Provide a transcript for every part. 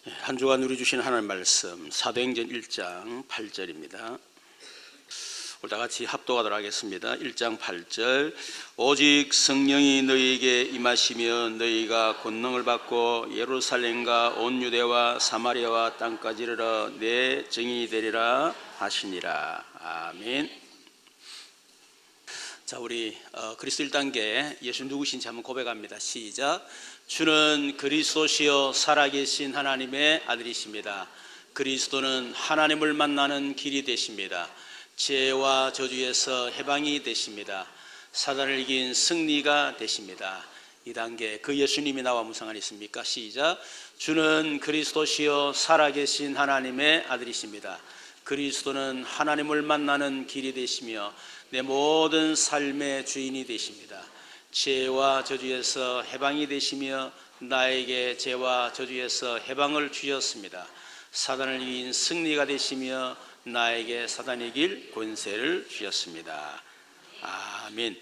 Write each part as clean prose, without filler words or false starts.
한 주간 누리 주신 하나님 말씀 사도행전 1장 8절입니다. 우리 다 같이 합독하도록 하겠습니다. 1장 8절. 오직 성령이 너희에게 임하시며 너희가 권능을 받고 예루살렘과 온 유대와 사마리아와 땅까지 이르러 내 증인이 되리라 하시니라. 아멘. 자, 우리 그리스도 1단계 예수 누구신지 한번 고백합니다. 시작. 주는 그리스도시요 살아계신 하나님의 아들이십니다. 그리스도는 하나님을 만나는 길이 되십니다. 죄와 저주에서 해방이 되십니다. 사단을 이긴 승리가 되십니다. 2단계 그 예수님이 나와 무슨 안 있습니까? 시작. 주는 그리스도시요 살아계신 하나님의 아들이십니다. 그리스도는 하나님을 만나는 길이 되시며 내 모든 삶의 주인이 되십니다. 죄와 저주에서 해방이 되시며 나에게 죄와 저주에서 해방을 주셨습니다. 사단을 이긴 승리가 되시며 나에게 사단이 이길 권세를 주셨습니다. 아멘.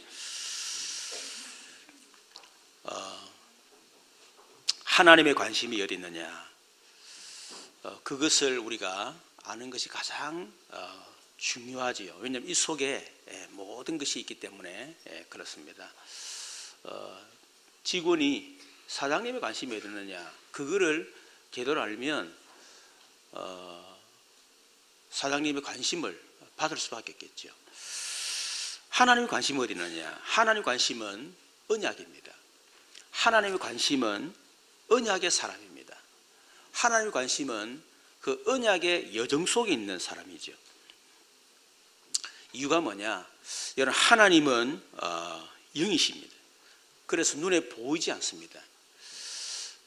하나님의 관심이 어디 있느냐? 그것을 우리가 아는 것이 가장 중요하지요. 왜냐하면 이 속에 모든 것이 있기 때문에 그렇습니다. 직원이 사장님의 관심이 어디 있느냐? 그거를 제대로 알면 사장님의 관심을 받을 수밖에 없겠죠. 하나님의 관심이 어디 있느냐? 하나님의 관심은 언약입니다. 하나님의 관심은 언약의 사람입니다. 하나님의 관심은 그 언약의 여정 속에 있는 사람이죠. 이유가 뭐냐? 여러분, 하나님은 영이십니다. 그래서 눈에 보이지 않습니다.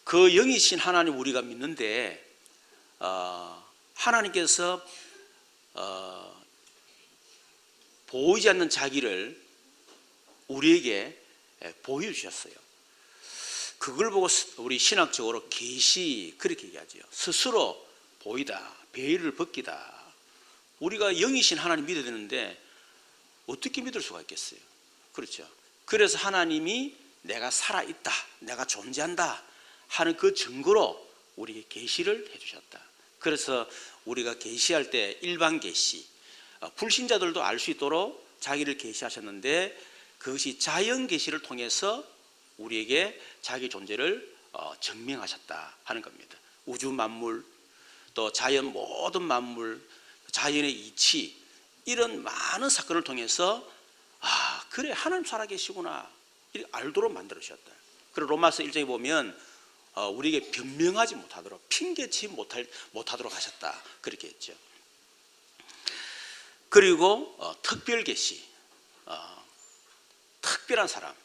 그 영이신 하나님 우리가 믿는데 하나님께서 보이지 않는 자기를 우리에게 보여주셨어요. 그걸 보고 우리 신학적으로 계시 그렇게 얘기하죠. 스스로 보이다, 베일을 벗기다. 우리가 영이신 하나님 믿어야 되는데 어떻게 믿을 수가 있겠어요? 그렇죠. 그래서 하나님이 내가 살아있다, 내가 존재한다 하는 그 증거로 우리에게 계시를 해주셨다. 그래서 우리가 계시할 때 일반 계시, 불신자들도 알 수 있도록 자기를 계시하셨는데 그것이 자연 계시를 통해서 우리에게 자기 존재를 증명하셨다 하는 겁니다. 우주 만물, 또 자연 모든 만물, 자연의 이치, 이런 많은 사건을 통해서 그래 하나님 살아계시구나 이렇게 알도록 만들어주셨다. 그리고 로마서 1장에 보면 우리에게 변명하지 못하도록, 핑계치 못하도록 하셨다 그렇게 했죠. 그리고 특별 계시, 특별한 사람,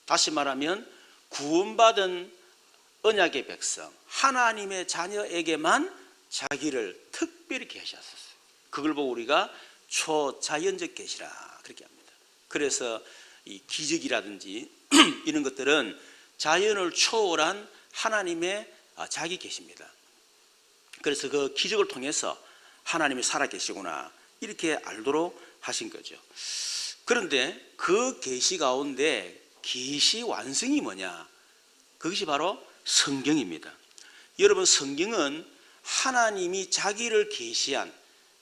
다시 말하면 구원받은 언약의 백성, 하나님의 자녀에게만 자기를 특별히 계시하셨어요. 그걸 보고 우리가 초자연적 계시라 그렇게 합니다. 그래서 이 기적이라든지 이런 것들은 자연을 초월한 하나님의 자기 계시입니다. 그래서 그 기적을 통해서 하나님이 살아계시구나 이렇게 알도록 하신 거죠. 그런데 그 계시 가운데 계시 완성이 뭐냐? 그것이 바로 성경입니다. 여러분, 성경은 하나님이 자기를 계시한,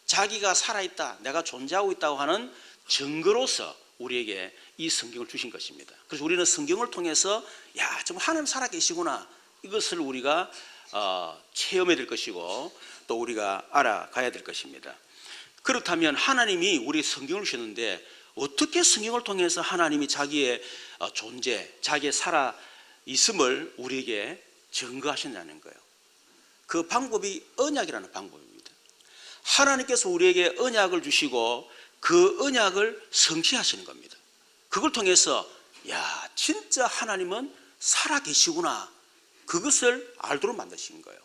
자기가 살아있다, 내가 존재하고 있다고 하는 증거로서 우리에게 이 성경을 주신 것입니다. 그래서 우리는 성경을 통해서 정말 하나님 살아계시구나 이것을 우리가 체험해야 될 것이고 또 우리가 알아가야 될 것입니다. 그렇다면 하나님이 우리 성경을 주셨는데 어떻게 성경을 통해서 하나님이 자기의 존재, 자기의 살아있음을 우리에게 증거하셨냐는 거예요. 그 방법이 언약이라는 방법입니다. 하나님께서 우리에게 언약을 주시고 그 언약을 성취하시는 겁니다. 그걸 통해서 진짜 하나님은 살아계시구나 그것을 알도록 만드신 거예요.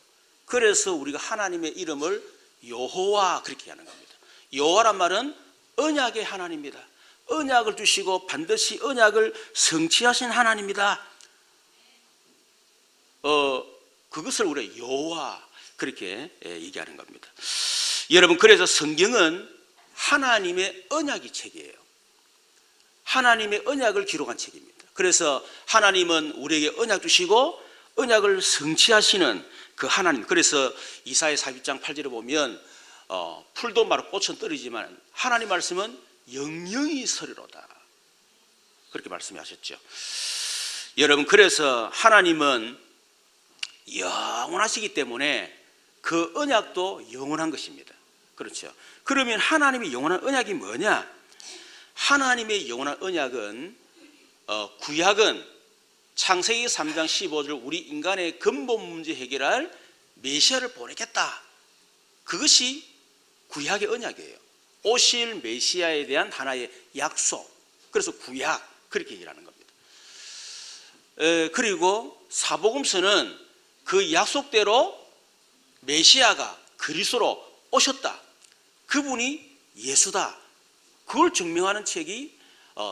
그래서 우리가 하나님의 이름을 여호와 그렇게 하는 겁니다. 여호와란 말은 언약의 하나님입니다. 언약을 주시고 반드시 언약을 성취하신 하나님입니다. 그것을 우리가 여호와 그렇게 얘기하는 겁니다. 여러분, 그래서 성경은 하나님의 언약의 책이에요. 하나님의 언약을 기록한 책입니다. 그래서 하나님은 우리에게 언약 주시고 언약을 성취하시는 그 하나님. 그래서 이사야 40장 8절에 보면 풀도 마르고 꽃은 떨어지지만 하나님 말씀은 영영이 서리로다, 그렇게 말씀하셨죠. 여러분, 그래서 하나님은 영원하시기 때문에 그 언약도 영원한 것입니다. 그렇죠. 그러면 하나님의 영원한 언약이 뭐냐? 하나님의 영원한 언약은 구약은 창세기 3장 15절 우리 인간의 근본 문제 해결할 메시아를 보내겠다, 그것이 구약의 언약이에요. 오실 메시아에 대한 하나의 약속. 그래서 구약, 그렇게 얘기하는 겁니다. 그리고 사복음서는 그 약속대로 메시아가 그리스도로 오셨다, 그분이 예수다, 그걸 증명하는 책이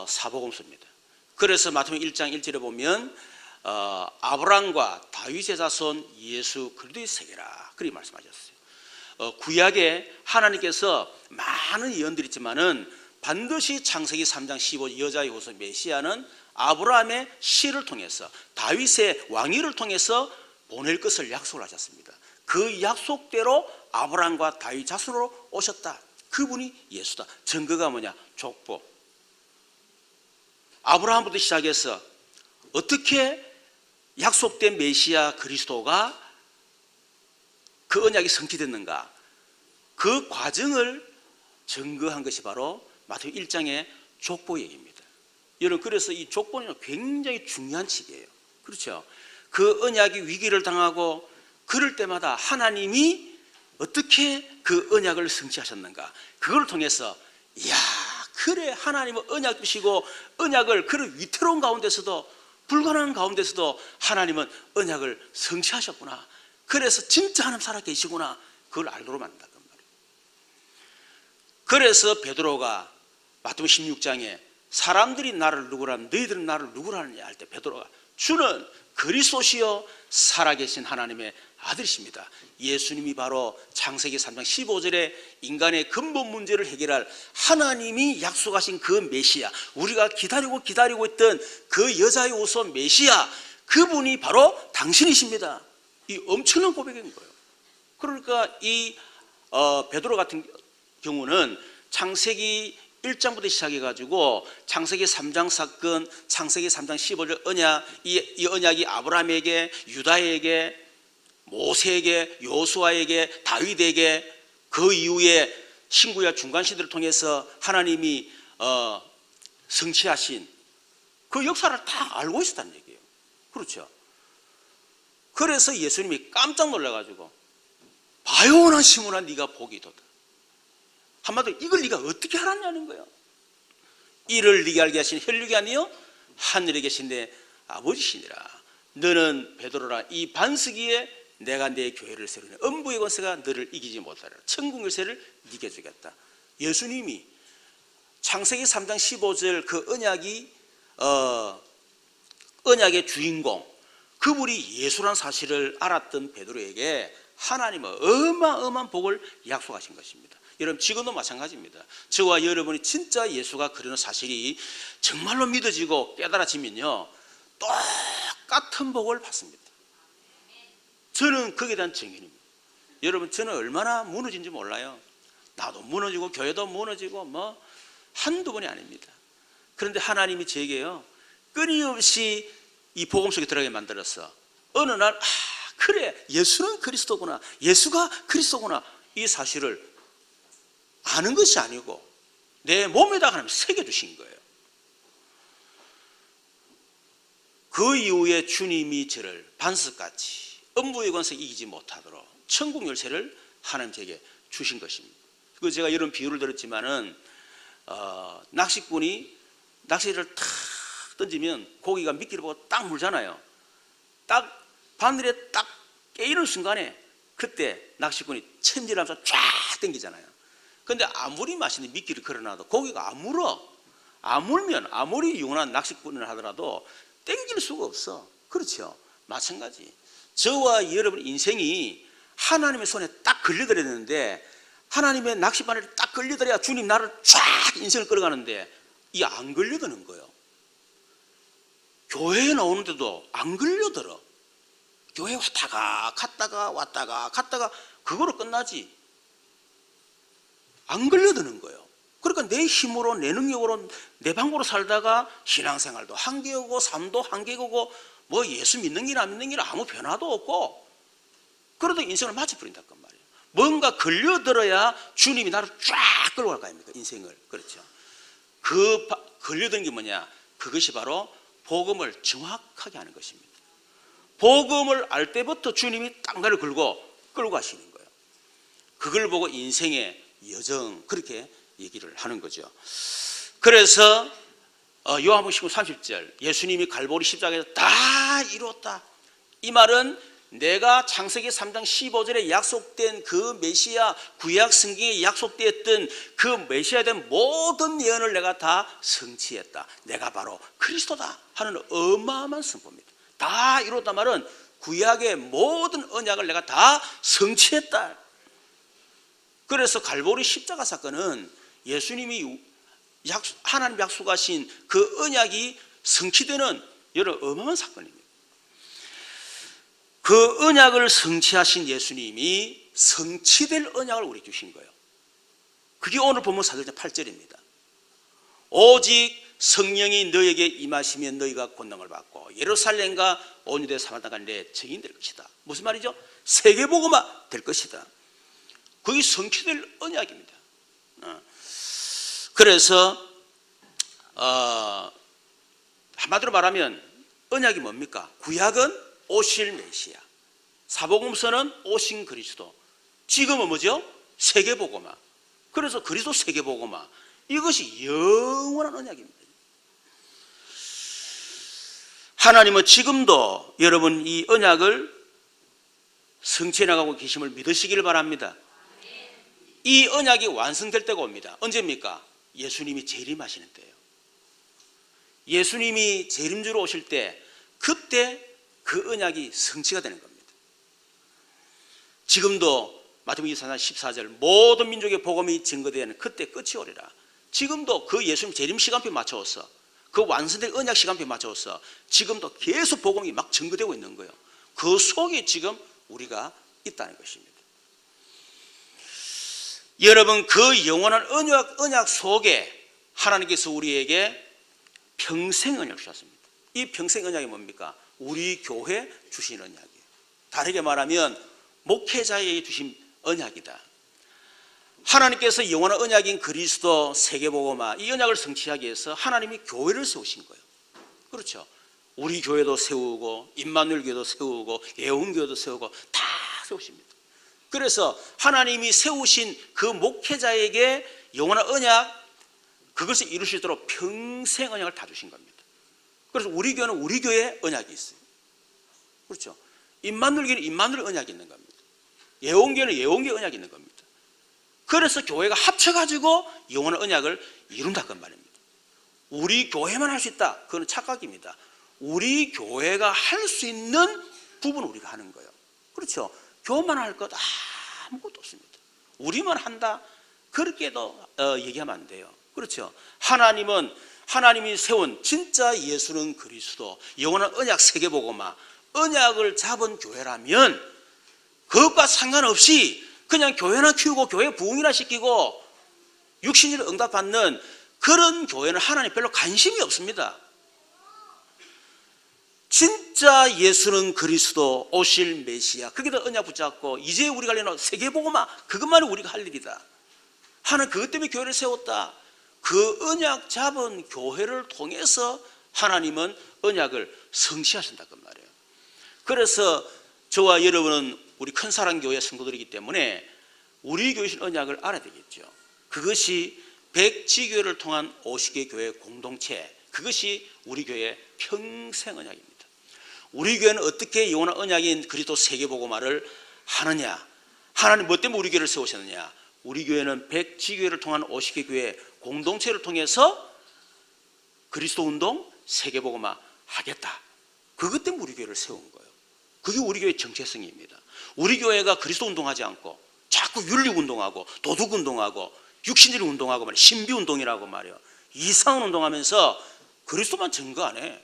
사복음서입니다. 그래서 마태복음 1장 1절에 보면 아브라함과 다윗의 자손 예수 그리스도의 세계라, 그렇게 말씀하셨어요. 구약에 하나님께서 많은 예언들이 있지만은 반드시 창세기 3장 15절 여자의 후손 메시아는 아브라함의 씨를 통해서, 다윗의 왕위를 통해서 보낼 것을 약속을 하셨습니다. 그 약속대로 아브라함과 다윗 자손으로 오셨다, 그분이 예수다. 증거가 뭐냐? 족보. 아브라함부터 시작해서 어떻게 약속된 메시아 그리스도가 그 언약이 성취됐는가, 그 과정을 증거한 것이 바로 마태복음 1장의 족보 얘기입니다. 여러분, 그래서 이 족보는 굉장히 중요한 책이에요. 그렇죠. 그 언약이 위기를 당하고 그럴 때마다 하나님이 어떻게 그 언약을 성취하셨는가, 그걸 통해서 이야, 그래, 하나님은 언약 주시고 언약을 그런 위태로운 가운데서도, 불가능한 가운데서도 하나님은 언약을 성취하셨구나, 그래서 진짜 하나님 살아계시구나, 그걸 알도록 만든단 말이에요. 그래서 베드로가 마태복음 16장에 사람들이 나를 누구라는, 너희들은 나를 누구라느냐 할 때 베드로가 주는 그리스도시요 살아계신 하나님의 아들이십니다. 예수님이 바로 창세기 3장 15절에 인간의 근본 문제를 해결할 하나님이 약속하신 그 메시아, 우리가 기다리고 있던 그 여자의 후손 메시아, 그분이 바로 당신이십니다. 이 엄청난 고백인 거예요. 그러니까 이 베드로 같은 경우는 창세기 1장부터 시작해가지고 창세기 3장 사건, 창세기 3장 15절 언약, 이 언약이 아브라함에게, 유다에게, 모세에게, 요수아에게, 다윗에게, 그 이후에 신구약 중간시대를 통해서 하나님이 성취하신 그 역사를 다 알고 있었다는 얘기예요. 그렇죠. 그래서 예수님이 깜짝 놀라가지고 바요나 시몬아, 네가 복이 도다. 한마디로 이걸 네가 어떻게 알았냐는 거예요. 이를 네게 알게 하신 혈육이 아니요 하늘에 계신 내 아버지시니라. 너는 베드로라, 이 반석 위에 내가 내 교회를 세우니 음부의 권세가 너를 이기지 못하리라. 천국 열쇠를 네게 주겠다. 예수님이 창세기 3장 15절 그 언약의 주인공, 그분이 예수라는 사실을 알았던 베드로에게 하나님은 어마어마한 복을 약속하신 것입니다. 여러분, 지금도 마찬가지입니다. 저와 여러분이 진짜 예수가 그러는 사실이 정말로 믿어지고 깨달아지면요, 똑같은 복을 받습니다. 저는 거기에 대한 증인입니다. 여러분, 저는 얼마나 무너진지 몰라요. 나도 무너지고 교회도 무너지고 뭐 한두 번이 아닙니다. 그런데 하나님이 제게요, 끊임없이 이 복음 속에 들어가게 만들어서 어느 날 그래, 예수는 그리스도구나, 예수가 그리스도구나, 이 사실을 아는 것이 아니고 내 몸에다 하나님 새겨주신 거예요. 그 이후에 주님이 저를 반석같이 음부의 권세 이기지 못하도록 천국 열쇠를 하나님 제게 주신 것입니다. 그 제가 이런 비유를 들었지만은 낚시꾼이 낚시를 탁 던지면 고기가 미끼를 보고 딱 물잖아요. 딱 바늘에 딱 깨이는 순간에 그때 낚시꾼이 챔질하면서 쫙 당기잖아요. 그런데 아무리 맛있는 미끼를 걸어놔도 고기가 안 물어. 안 물면 아무리 유능한 낚시꾼을 하더라도 당길 수가 없어. 그렇죠. 마찬가지. 저와 여러분 인생이 하나님의 손에 딱 걸려들어야 되는데, 하나님의 낚시바늘에 딱 걸려들어야 주님 나를 쫙 인생을 끌어가는데 이 안 걸려드는 거예요. 교회에 나오는데도 안 걸려들어. 교회 왔다가 갔다가 그거로 끝나지. 안 걸려드는 거예요. 그러니까 내 힘으로 내 능력으로 내 방법으로 살다가 신앙생활도 한계고 삶도 한계고 뭐 예수 믿는 일 안 믿는 일 아무 변화도 없고 그러다 인생을 마쳐버린다 그 말이에요. 뭔가 걸려들어야 주님이 나를 쫙 끌고 갈 거 아닙니까? 인생을. 그렇죠. 그 걸려든 게 뭐냐? 그것이 바로 복음을 정확하게 하는 것입니다. 복음을 알 때부터 주님이 딱 나를 끌고 가시는 거예요. 그걸 보고 인생의 여정 그렇게 얘기를 하는 거죠. 그래서 요한복음 19장 30절 예수님이 갈보리 십자가에서 다 이루었다. 이 말은 내가 창세기 3장 15절에 약속된 그 메시아 구약 성경에 약속되었던 그 메시아에 대한 모든 예언을 내가 다 성취했다. 내가 바로 그리스도다 하는 어마어마한 선포입니다. 다 이뤘단 말은 구약의 모든 언약을 내가 다 성취했다. 그래서 갈보리 십자가 사건은 예수님이 하나님 약속하신 그 언약이 성취되는 여러 어마어마한 사건입니다. 그 언약을 성취하신 예수님이 성취될 언약을 우리 주신 거예요. 그게 오늘 본문 4절 8절입니다. 오직 성령이 너에게 임하시면 너희가 권능을 받고 예루살렘과 온 유대 사마리아가 내 증인 될 것이다. 무슨 말이죠? 세계복음화 될 것이다. 그게 성취될 언약입니다. 그래서 한마디로 말하면 언약이 뭡니까? 구약은 오실 메시아, 사복음서는 오신 그리스도, 지금은 뭐죠? 세계복음화. 그래서 그리스도 세계복음화, 이것이 영원한 언약입니다. 하나님은 지금도 여러분 이 언약을 성취해 나가고 계심을 믿으시기를 바랍니다. 이 언약이 완성될 때가 옵니다. 언제입니까? 예수님이 재림하시는 때예요. 예수님이 재림주로 오실 때 그때 그 언약이 성취가 되는 겁니다. 지금도 마태복음 24장 14절 모든 민족의 복음이 증거되는 그때 끝이 오리라. 지금도 그 예수님 재림 시간표에 맞춰서 그 완성된 언약 시간표에 맞춰서 지금도 계속 복음이 막 증거되고 있는 거예요. 그 속에 지금 우리가 있다는 것입니다. 여러분 그 영원한 언약 속에 하나님께서 우리에게 평생 언약을 주셨습니다. 이 평생 언약이 뭡니까? 우리 교회 주신 언약이에요. 다르게 말하면 목회자에게 주신 언약이다. 하나님께서 영원한 언약인 그리스도 세계복음화 이 언약을 성취하기 위해서 하나님이 교회를 세우신 거예요. 그렇죠. 우리 교회도 세우고 임마누엘 교회도 세우고 예언교회도 세우고 다 세우십니다. 그래서 하나님이 세우신 그 목회자에게 영원한 언약 그것을 이룰 수 있도록 평생 언약을 다 주신 겁니다. 그래서 우리 교회는 우리 교회에 언약이 있어요. 그렇죠. 임마누엘 교회는 임마누엘 언약이 있는 겁니다. 예언교회는 예언교회 언약이 있는 겁니다. 그래서 교회가 합쳐가지고 영원한 언약을 이룬다 그 말입니다. 우리 교회만 할 수 있다. 그건 착각입니다. 우리 교회가 할 수 있는 부분을 우리가 하는 거예요. 그렇죠. 교회만 할 것 아무것도 없습니다. 우리만 한다. 그렇게도 얘기하면 안 돼요. 그렇죠. 하나님이 세운 진짜 예수는 그리스도 영원한 언약 세계복음화 언약을 잡은 교회라면 그것과 상관없이 그냥 교회나 키우고 교회 부흥이나 시키고 육신을 응답받는 그런 교회는 하나님 별로 관심이 없습니다. 진짜 예수는 그리스도 오실 메시아 거기다 언약 붙잡고 이제 우리가 하려는 세계복음화 그것만이 우리가 할 일이다. 하나님 그것 때문에 교회를 세웠다. 그 언약 잡은 교회를 통해서 하나님은 언약을 성취하신다 그 말이에요. 그래서 저와 여러분은 우리 큰사랑교회 성도들이기 때문에 우리 교회의 언약을 알아야 되겠죠. 그것이 백지교회를 통한 50개 교회 공동체 그것이 우리 교회의 평생 언약입니다. 우리 교회는 어떻게 영원한 언약인 그리스도 세계복음화를 하느냐? 하나님 뭐 때문에 우리 교회를 세우셨느냐? 우리 교회는 백지교회를 통한 50개 교회 공동체를 통해서 그리스도 운동 세계복음화 하겠다. 그것 때문에 우리 교회를 세운 거예요. 그게 우리 교회의 정체성입니다. 우리 교회가 그리스도 운동하지 않고 자꾸 윤리 운동하고 도덕 운동하고 육신주의 운동하고 말이야. 신비 운동이라고 말이야. 이상한 운동하면서 그리스도만 증거 안 해.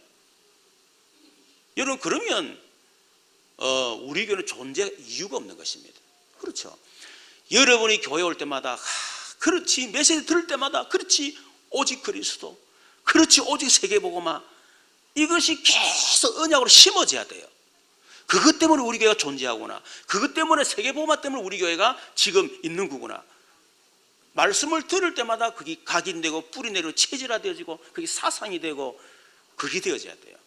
여러분 그러면 우리 교회는 존재 이유가 없는 것입니다. 그렇죠. 여러분이 교회 올 때마다 그렇지, 메시지 들을 때마다 그렇지, 오직 그리스도, 그렇지, 오직 세계복음화, 이것이 계속 언약으로 심어져야 돼요. 그것 때문에 우리 교회가 존재하구나, 그것 때문에 세계복음화 때문에 우리 교회가 지금 있는 거구나. 말씀을 들을 때마다 그게 각인되고 뿌리 내리고 체질화되어지고 그게 사상이 되고 그게 되어져야 돼요.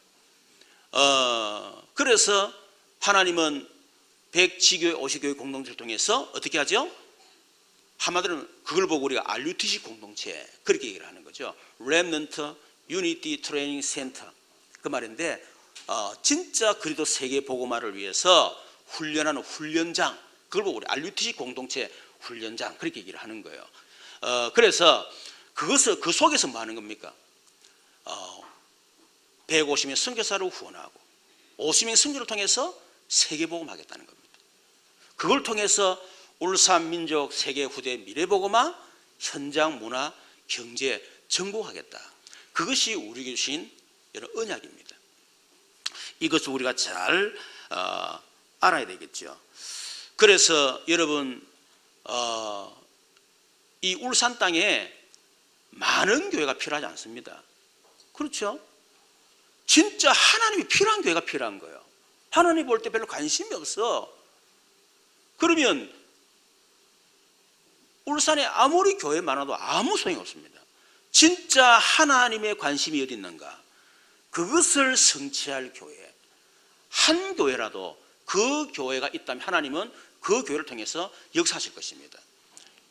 그래서 하나님은 100지교회 50교회 공동체를 통해서 어떻게 하죠? 한마디로 그걸 보고 우리가 RUTC 공동체 그렇게 얘기를 하는 거죠. Remnant Unity Training Center 그 말인데, 진짜 그리스도 세계 복음화를 위해서 훈련하는 훈련장, 그걸 보고 우리 RUTC 공동체 훈련장 그렇게 얘기를 하는 거예요. 그래서 그것을 그 속에서 뭐 하는 겁니까? 150명 선교사를 후원하고 50명 선교를 통해서 세계복음 하겠다는 겁니다. 그걸 통해서 울산 민족 세계 후대 미래복음화, 현장 문화, 경제 정복하겠다. 그것이 우리에게 주신 여러 언약입니다. 이것을 우리가 잘 알아야 되겠죠. 그래서 여러분, 이 울산 땅에 많은 교회가 필요하지 않습니다. 그렇죠? 진짜 하나님이 필요한 교회가 필요한 거예요. 하나님 볼 때 별로 관심이 없어. 그러면 울산에 아무리 교회 많아도 아무 소용이 없습니다. 진짜 하나님의 관심이 어디 있는가? 그것을 성취할 교회, 한 교회라도 그 교회가 있다면 하나님은 그 교회를 통해서 역사하실 것입니다.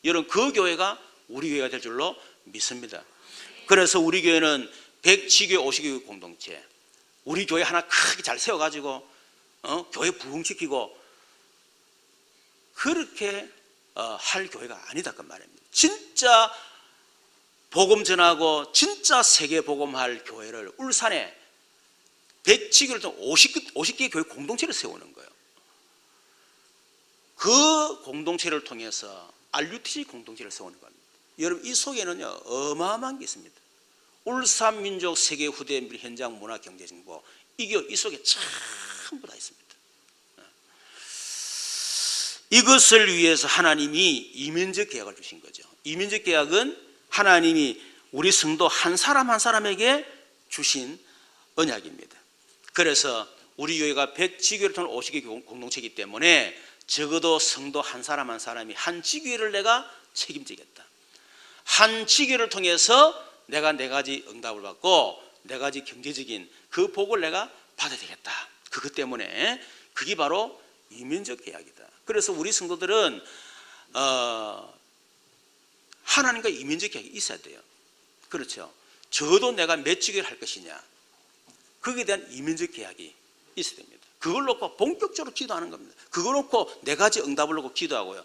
여러분, 그 교회가 우리 교회가 될 줄로 믿습니다. 그래서 우리 교회는 100지교회 50교회 공동체, 우리 교회 하나 크게 잘 세워가지고 교회 부흥시키고 그렇게 할 교회가 아니다 그 말입니다. 진짜 복음 전하고 진짜 세계 복음할 교회를 울산에 100지교를 통해 50개 교회 공동체를 세우는 거예요. 그 공동체를 통해서 RUTC 공동체를 세우는 겁니다. 여러분, 이 속에는요 어마어마한 게 있습니다. 울산 민족 세계 후대 현장 문화 경제 정보, 이게 이 속에 전부 다 있습니다. 이것을 위해서 하나님이 이민적 계약을 주신 거죠. 이민적 계약은 하나님이 우리 성도 한 사람 한 사람에게 주신 언약입니다. 그래서 우리 교회가 100지교회를 통한 50개 공동체이기 때문에 적어도 성도 한 사람 한 사람이 한 지교회를 내가 책임지겠다. 한 지교회를 통해서 내가 4가지 응답을 받고 4가지 경제적인 그 복을 내가 받아야 되겠다. 그것 때문에 그게 바로 이민적 계약이다. 그래서 우리 성도들은 하나님과 이민적 계약이 있어야 돼요. 그렇죠. 저도 내가 몇 지교회를 할 것이냐, 거기에 대한 이민적 계약이 있어야 됩니다. 그걸 놓고 본격적으로 기도하는 겁니다. 그걸 놓고 4가지 응답을 놓고 기도하고요.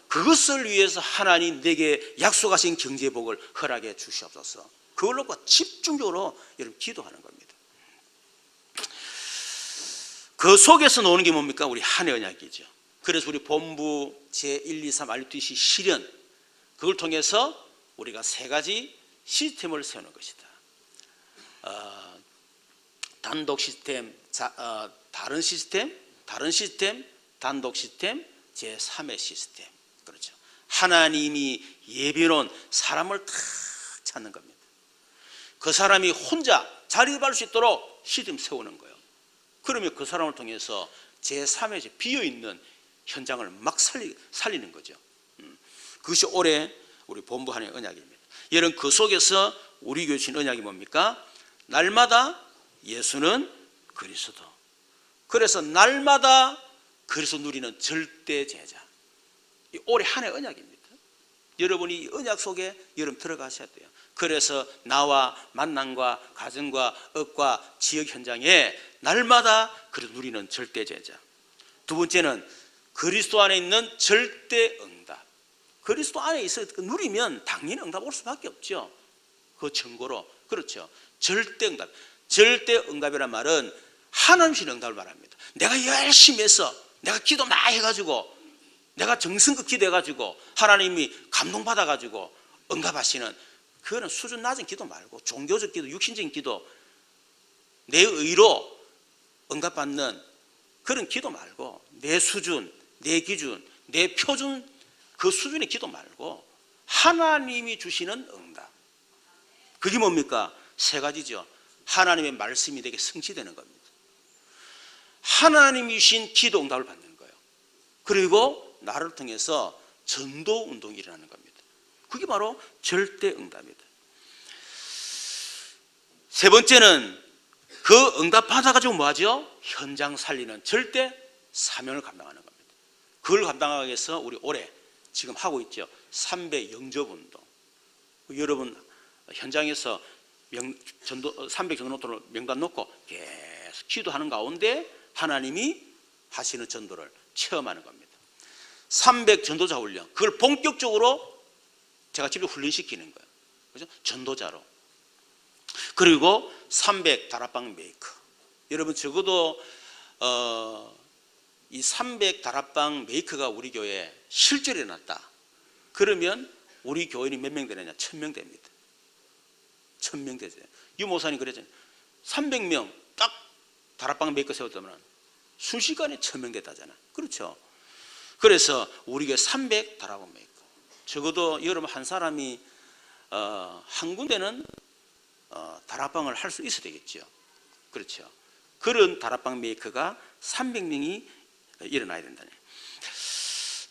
그것을 위해서 하나님 내게 약속하신 경제복을 허락해 주시옵소서. 그걸 놓고 집중적으로 여러분 기도하는 겁니다. 그 속에서 나오는 게 뭡니까? 우리 한 해 언약이죠. 그래서 우리 본부 제1, 2, 3 RUTC 실현, 그걸 통해서 우리가 3가지 시스템을 세우는 것이다. 단독 시스템, 다른 시스템, 단독 시스템, 제3의 시스템. 그렇죠. 하나님이 예비놓은 사람을 탁 찾는 겁니다. 그 사람이 혼자 자리를 밟을 수 있도록 시스템 세우는 거예요. 그러면 그 사람을 통해서 제3의 비어있는 현장을 막 살리는 거죠. 그것이 올해 우리 본부 한 해 언약입니다. 여러분, 그 속에서 우리 교회 주신 언약이 뭡니까? 날마다 예수는 그리스도. 그래서 날마다 그리스도 누리는 절대 제자. 올해 한 해 언약입니다. 여러분이 이 언약 속에 여러분 들어가셔야 돼요. 그래서 나와 만남과 가정과 업과 지역 현장에 날마다 그리스도 누리는 절대 제자. 두 번째는 그리스도 안에 있는 절대 응답. 그리스도 안에 있어 누리면 당연히 응답 올 수밖에 없죠. 그 증거로. 그렇죠. 절대 응답. 절대 응답이란 말은 하나님신 응답을 말합니다. 내가 열심히 해서 내가 기도 많이 해가지고 내가 정성껏 기도해가지고 하나님이 감동받아가지고 응답하시는, 그거는 수준 낮은 기도 말고 종교적 기도, 육신적인 기도, 내 의로 응답받는 그런 기도 말고 내 수준, 내 기준, 내 표준 그 수준의 기도 말고 하나님이 주시는 응답. 그게 뭡니까? 세 가지죠. 하나님의 말씀이 내게 성취되는 겁니다. 하나님이 주신 기도 응답을 받는 거예요. 그리고 나를 통해서 전도 운동이 일어나는 겁니다. 그게 바로 절대 응답입니다. 세 번째는 그 응답 받아가지고 뭐하죠? 현장 살리는 절대 사명을 감당하는 겁니다. 그걸 감당하기 위해서 우리 올해 지금 하고 있죠. 300 영접 운동. 여러분 현장에서 300 전도노트를 명단 놓고 계속 기도하는 가운데 하나님이 하시는 전도를 체험하는 겁니다. 300 전도자 훈련. 그걸 본격적으로 제가 직접 훈련시키는 거예요. 그죠? 전도자로. 그리고 300 다락방 메이커. 여러분 적어도 이 300 다락방 메이커가 우리 교회에 실제로 일어났다. 그러면 우리 교인이 몇 명 되느냐? 1000명 됩니다. 1000명 되죠. 유 목사님 그랬잖아요. 300명 딱 다락방 메이커 세웠다면 순식간에 1000명 됐다잖아. 그렇죠. 그래서 우리 교회 300 다락방 메이커. 적어도 여러분 한 사람이 한 군데는 다락방을 할 수 있어야 되겠죠. 그렇죠. 그런 다락방 메이커가 300명이 일어나야 된다네.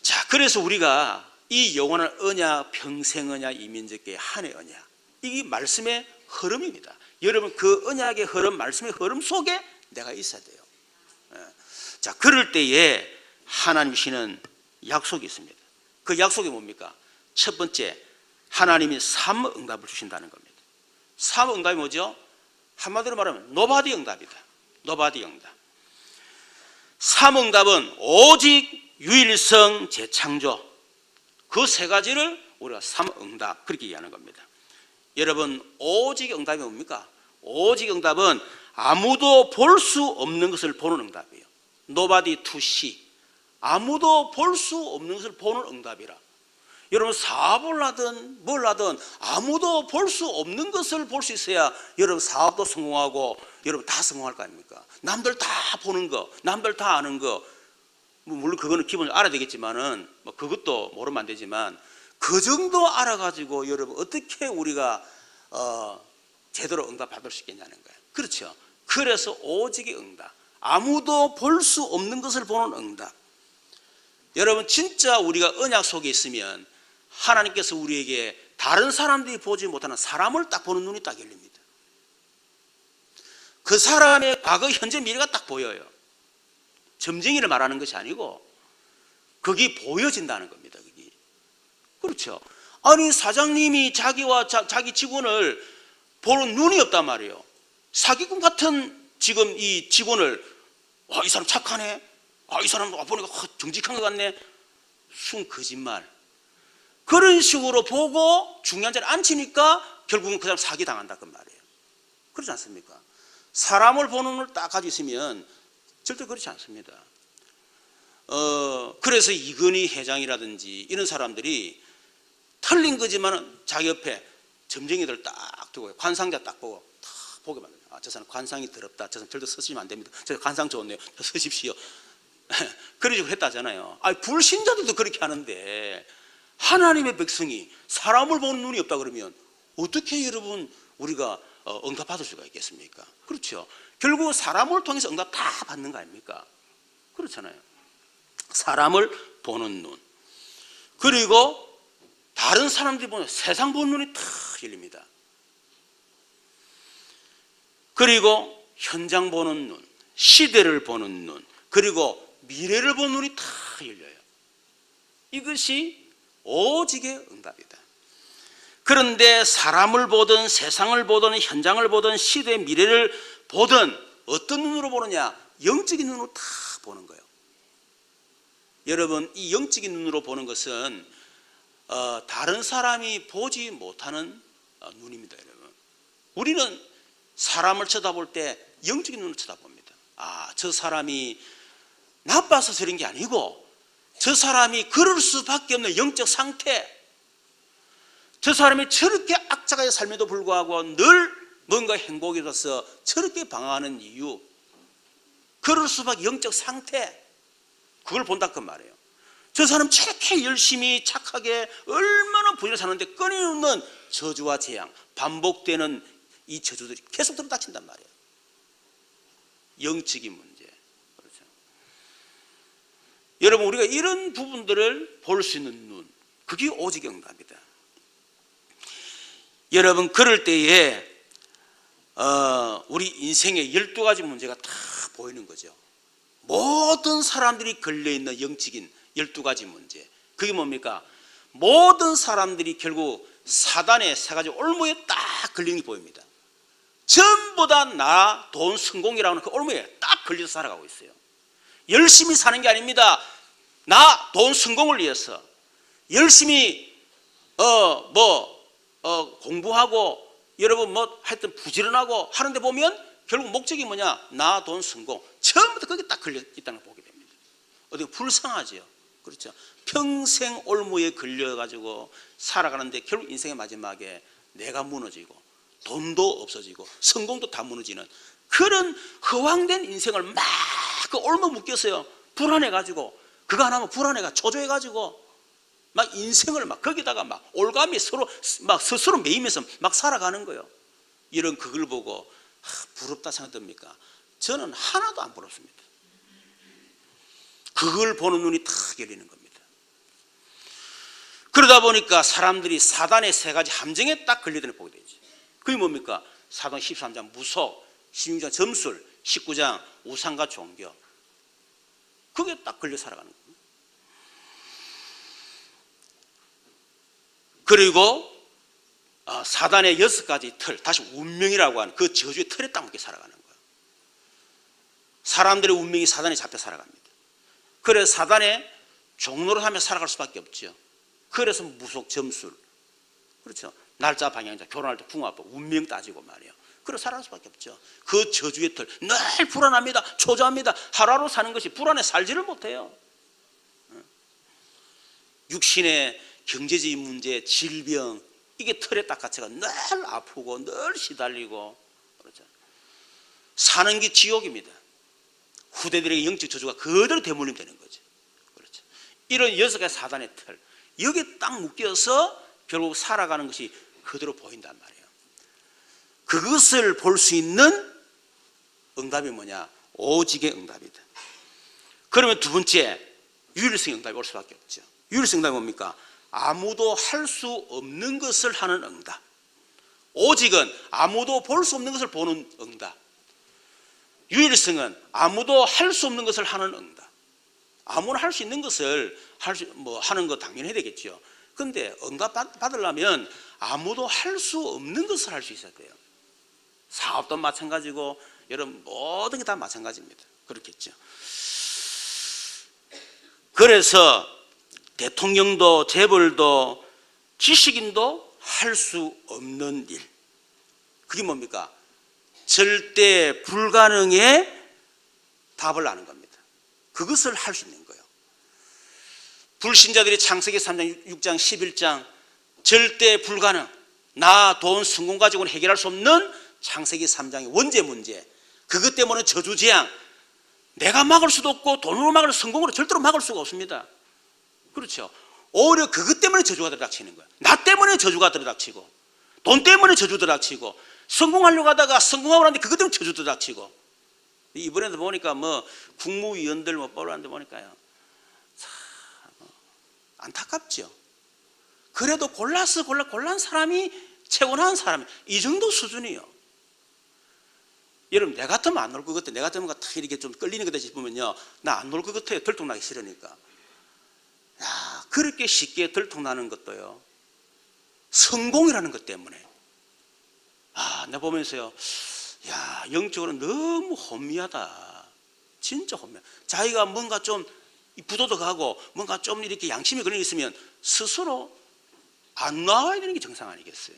자, 그래서 우리가 이 영원한 언약, 평생 언약, 이민족계의 한해 언약, 이게 말씀의 흐름입니다. 여러분 그 언약의 흐름, 말씀의 흐름 속에 내가 있어야 돼요. 자, 그럴 때에 하나님 주시는 약속이 있습니다. 그 약속이 뭡니까? 첫 번째, 하나님이 삼응답을 주신다는 겁니다. 삼응답이 뭐죠? 한마디로 말하면 노바디 응답이다. 노바디 응답. 삼응답은 오직, 유일성, 재창조. 그 세 가지를 우리가 삼응답 그렇게 얘기하는 겁니다. 여러분 오직 응답이 뭡니까? 오직 응답은 아무도 볼 수 없는 것을 보는 응답이에요. Nobody to see. 아무도 볼 수 없는 것을 보는 응답이라. 여러분 사업을 하든 뭘 하든 아무도 볼 수 없는 것을 볼 수 있어야 여러분 사업도 성공하고 여러분 다 성공할 거 아닙니까? 남들 다 보는 거, 남들 다 아는 거, 물론 그거는 기본적으로 알아야 되겠지만은 뭐 그것도 모르면 안 되지만 그 정도 알아가지고 여러분 어떻게 우리가 제대로 응답 받을 수 있겠냐는 거예요. 그렇죠. 그래서 오직의 응답, 아무도 볼 수 없는 것을 보는 응답. 여러분 진짜 우리가 언약 속에 있으면 하나님께서 우리에게 다른 사람들이 보지 못하는 사람을 딱 보는 눈이 딱 열립니다. 그 사람의 과거, 현재, 미래가 딱 보여요. 점쟁이를 말하는 것이 아니고 그게 보여진다는 겁니다. 그게. 그렇죠. 아니 사장님이 자기와 자기 직원을 보는 눈이 없단 말이에요. 사기꾼 같은 지금 이 직원을 이 사람 착하네, 이 사람 보니까 정직한 것 같네, 순 거짓말. 그런 식으로 보고 중요한 자리에 앉히니까 결국은 그 사람 사기당한다 그 말이에요. 그렇지 않습니까? 사람을 보는 눈을 딱 가지고 있으면 절대 그렇지 않습니다. 그래서 이건희 회장이라든지 이런 사람들이 틀린 거지만 자기 옆에 점쟁이들 딱 두고 관상자 딱 보고 딱 보게 만들어요. 저 사람 관상이 더럽다. 저 사람 절대 서시면 안 됩니다. 저 관상 좋네요. 서십시오. 그런 식으로 했다잖아요. 불신자들도 그렇게 하는데 하나님의 백성이 사람을 보는 눈이 없다 그러면 어떻게 여러분 우리가 응답 받을 수가 있겠습니까? 그렇죠. 결국 사람을 통해서 응답 다 받는 거 아닙니까? 그렇잖아요. 사람을 보는 눈. 그리고 다른 사람들이 보는 세상 보는 눈이 탁 열립니다. 그리고 현장 보는 눈, 시대를 보는 눈, 그리고 미래를 보는 눈이 탁 열려요. 이것이 오직의 응답이다. 그런데 사람을 보든 세상을 보든 현장을 보든 시대의 미래를 보든 어떤 눈으로 보느냐? 영적인 눈으로 다 보는 거예요. 여러분 이 영적인 눈으로 보는 것은 다른 사람이 보지 못하는 눈입니다. 여러분 우리는 사람을 쳐다볼 때 영적인 눈으로 쳐다봅니다. 저 사람이 나빠서 저런 게 아니고 저 사람이 그럴 수밖에 없는 영적 상태, 저 사람이 저렇게 악자가의 삶에도 불구하고 늘 뭔가 행복이 돼서 저렇게 방황하는 이유, 그럴 수밖에 영적 상태, 그걸 본다 그 말이에요. 저 사람 저렇게 열심히 착하게 얼마나 부지런히 사는데 끊임없는 저주와 재앙, 반복되는 이 저주들이 계속 들어닥친단 말이에요. 영적인 문제. 그렇죠. 여러분, 우리가 이런 부분들을 볼 수 있는 눈, 그게 오직 응답이다. 여러분, 그럴 때에 우리 인생의 12가지 문제가 다 보이는 거죠. 모든 사람들이 걸려있는 영적인 12가지 문제, 그게 뭡니까? 모든 사람들이 결국 사단의 3가지 올무에 딱 걸리는 게 보입니다. 전부 다 나, 돈, 성공이라는 그 올무에 딱 걸려서 살아가고 있어요. 열심히 사는 게 아닙니다. 나, 돈, 성공을 위해서 열심히 공부하고 여러분 하여튼 부지런하고 하는데 보면 결국 목적이 뭐냐? 나, 돈, 성공. 처음부터 거기에 딱 걸려 있다는 걸 보게 됩니다. 어떻게 불쌍하죠? 그렇죠. 평생 올무에 걸려가지고 살아가는데 결국 인생의 마지막에 내가 무너지고 돈도 없어지고 성공도 다 무너지는 그런 허황된 인생을 막 그 올무 묶였어요. 불안해가지고 그거 하나면 불안해가 초조해가지고 막 인생을 막 거기다가 막 올가미 서로 막 스스로 매이면서 막 살아가는 거예요. 이런 그걸 보고 부럽다 생각됩니까? 저는 하나도 안 부럽습니다. 그걸 보는 눈이 탁 열리는 겁니다. 그러다 보니까 사람들이 사단의 3가지 함정에 딱 걸리더니 보게 되지. 그게 뭡니까? 사도행 13장 무속, 16장 점술, 19장 우상과 종교. 그게 딱 걸려 살아가는 거예요. 그리고 사단의 6가지 틀, 다시 운명이라고 하는 그 저주의 틀에 딱 묶여 살아가는 거예요. 사람들의 운명이 사단에 잡혀 살아갑니다. 그래서 사단의 종로를 하며 살아갈 수밖에 없죠. 그래서 무속, 점술, 그렇죠. 날짜, 방향자, 결혼할 때 궁합법, 운명 따지고 말이에요. 그래서 살아갈 수밖에 없죠. 그 저주의 틀, 늘 불안합니다. 초조합니다. 하루하루 사는 것이 불안해 살지를 못해요. 육신의 경제적인 문제, 질병, 이게 틀에 딱 갇혀가 늘 아프고 늘 시달리고 그렇죠. 사는 게 지옥입니다. 후대들에게 영적 저주가 그대로 대물림 되는 거죠. 그렇죠. 이런 6가지 사단의 틀, 여기에 딱 묶여서 결국 살아가는 것이 그대로 보인단 말이에요. 그것을 볼 수 있는 응답이 뭐냐? 오직의 응답이다. 그러면 두 번째, 유일성 응답이 올 수밖에 없죠. 유일성 응답이 뭡니까? 아무도 할 수 없는 것을 하는 응답. 오직은 아무도 볼 수 없는 것을 보는 응답. 유일성은 아무도 할 수 없는 것을 하는 응답. 아무나 할 수 있는 것을 하는 거 당연히 해야 되겠죠. 그런데 응답 받으려면 아무도 할 수 없는 것을 할 수 있어야 돼요. 사업도 마찬가지고 여러분 모든 게 다 마찬가지입니다. 그렇겠죠. 그래서 대통령도 재벌도 지식인도 할 수 없는 일, 그게 뭡니까? 절대 불가능의 답을 아는 겁니다. 그것을 할 수 있는 거예요. 불신자들이 창세기 3장, 6장, 11장 절대 불가능, 나, 돈, 성공 가지고는 해결할 수 없는 창세기 3장의 원죄 문제, 그것 때문에 저주 재앙, 내가 막을 수도 없고 돈으로 막을, 성공으로 절대로 막을 수가 없습니다. 그렇죠. 오히려 그것 때문에 저주가 들어닥치는 거예요. 나 때문에 저주가 들어닥치고 돈 때문에 저주 들어닥치고 성공하려고 하다가 성공하고 나는데 그것 때문에 저주 들어닥치고. 이번에도 보니까 국무위원들 뽑으라는데 보니까요, 참 안타깝죠. 그래도 골란 사람이 최고한 사람이 이 정도 수준이요. 여러분, 내 같으면 안 놀 것 같아. 내 같으면 탁 이렇게 좀 끌리는 것 같아 싶으면요, 나 안 놀 것 같아요. 들통나기 싫으니까. 야, 그렇게 쉽게 들통나는 것도요, 성공이라는 것 때문에. 내가 보면서요, 야, 영적으로 너무 혼미하다. 진짜 혼미하다. 자기가 뭔가 좀 부도덕하고 뭔가 좀 이렇게 양심이 그런 게 있으면 스스로 안 나와야 되는 게 정상 아니겠어요?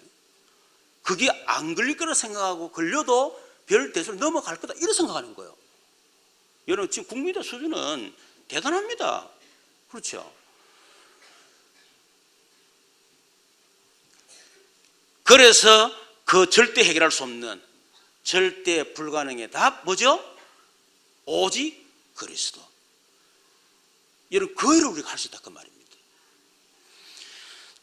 그게 안 걸릴 거라 생각하고 걸려도 별 대수로 넘어갈 거다, 이런 생각하는 거예요. 여러분, 지금 국민의 수준은 대단합니다. 그렇죠. 그래서 그 절대 해결할 수 없는 절대 불가능의 답 뭐죠? 오직 그리스도. 이런 그 일을 우리가 할 수 있다 그 말입니다.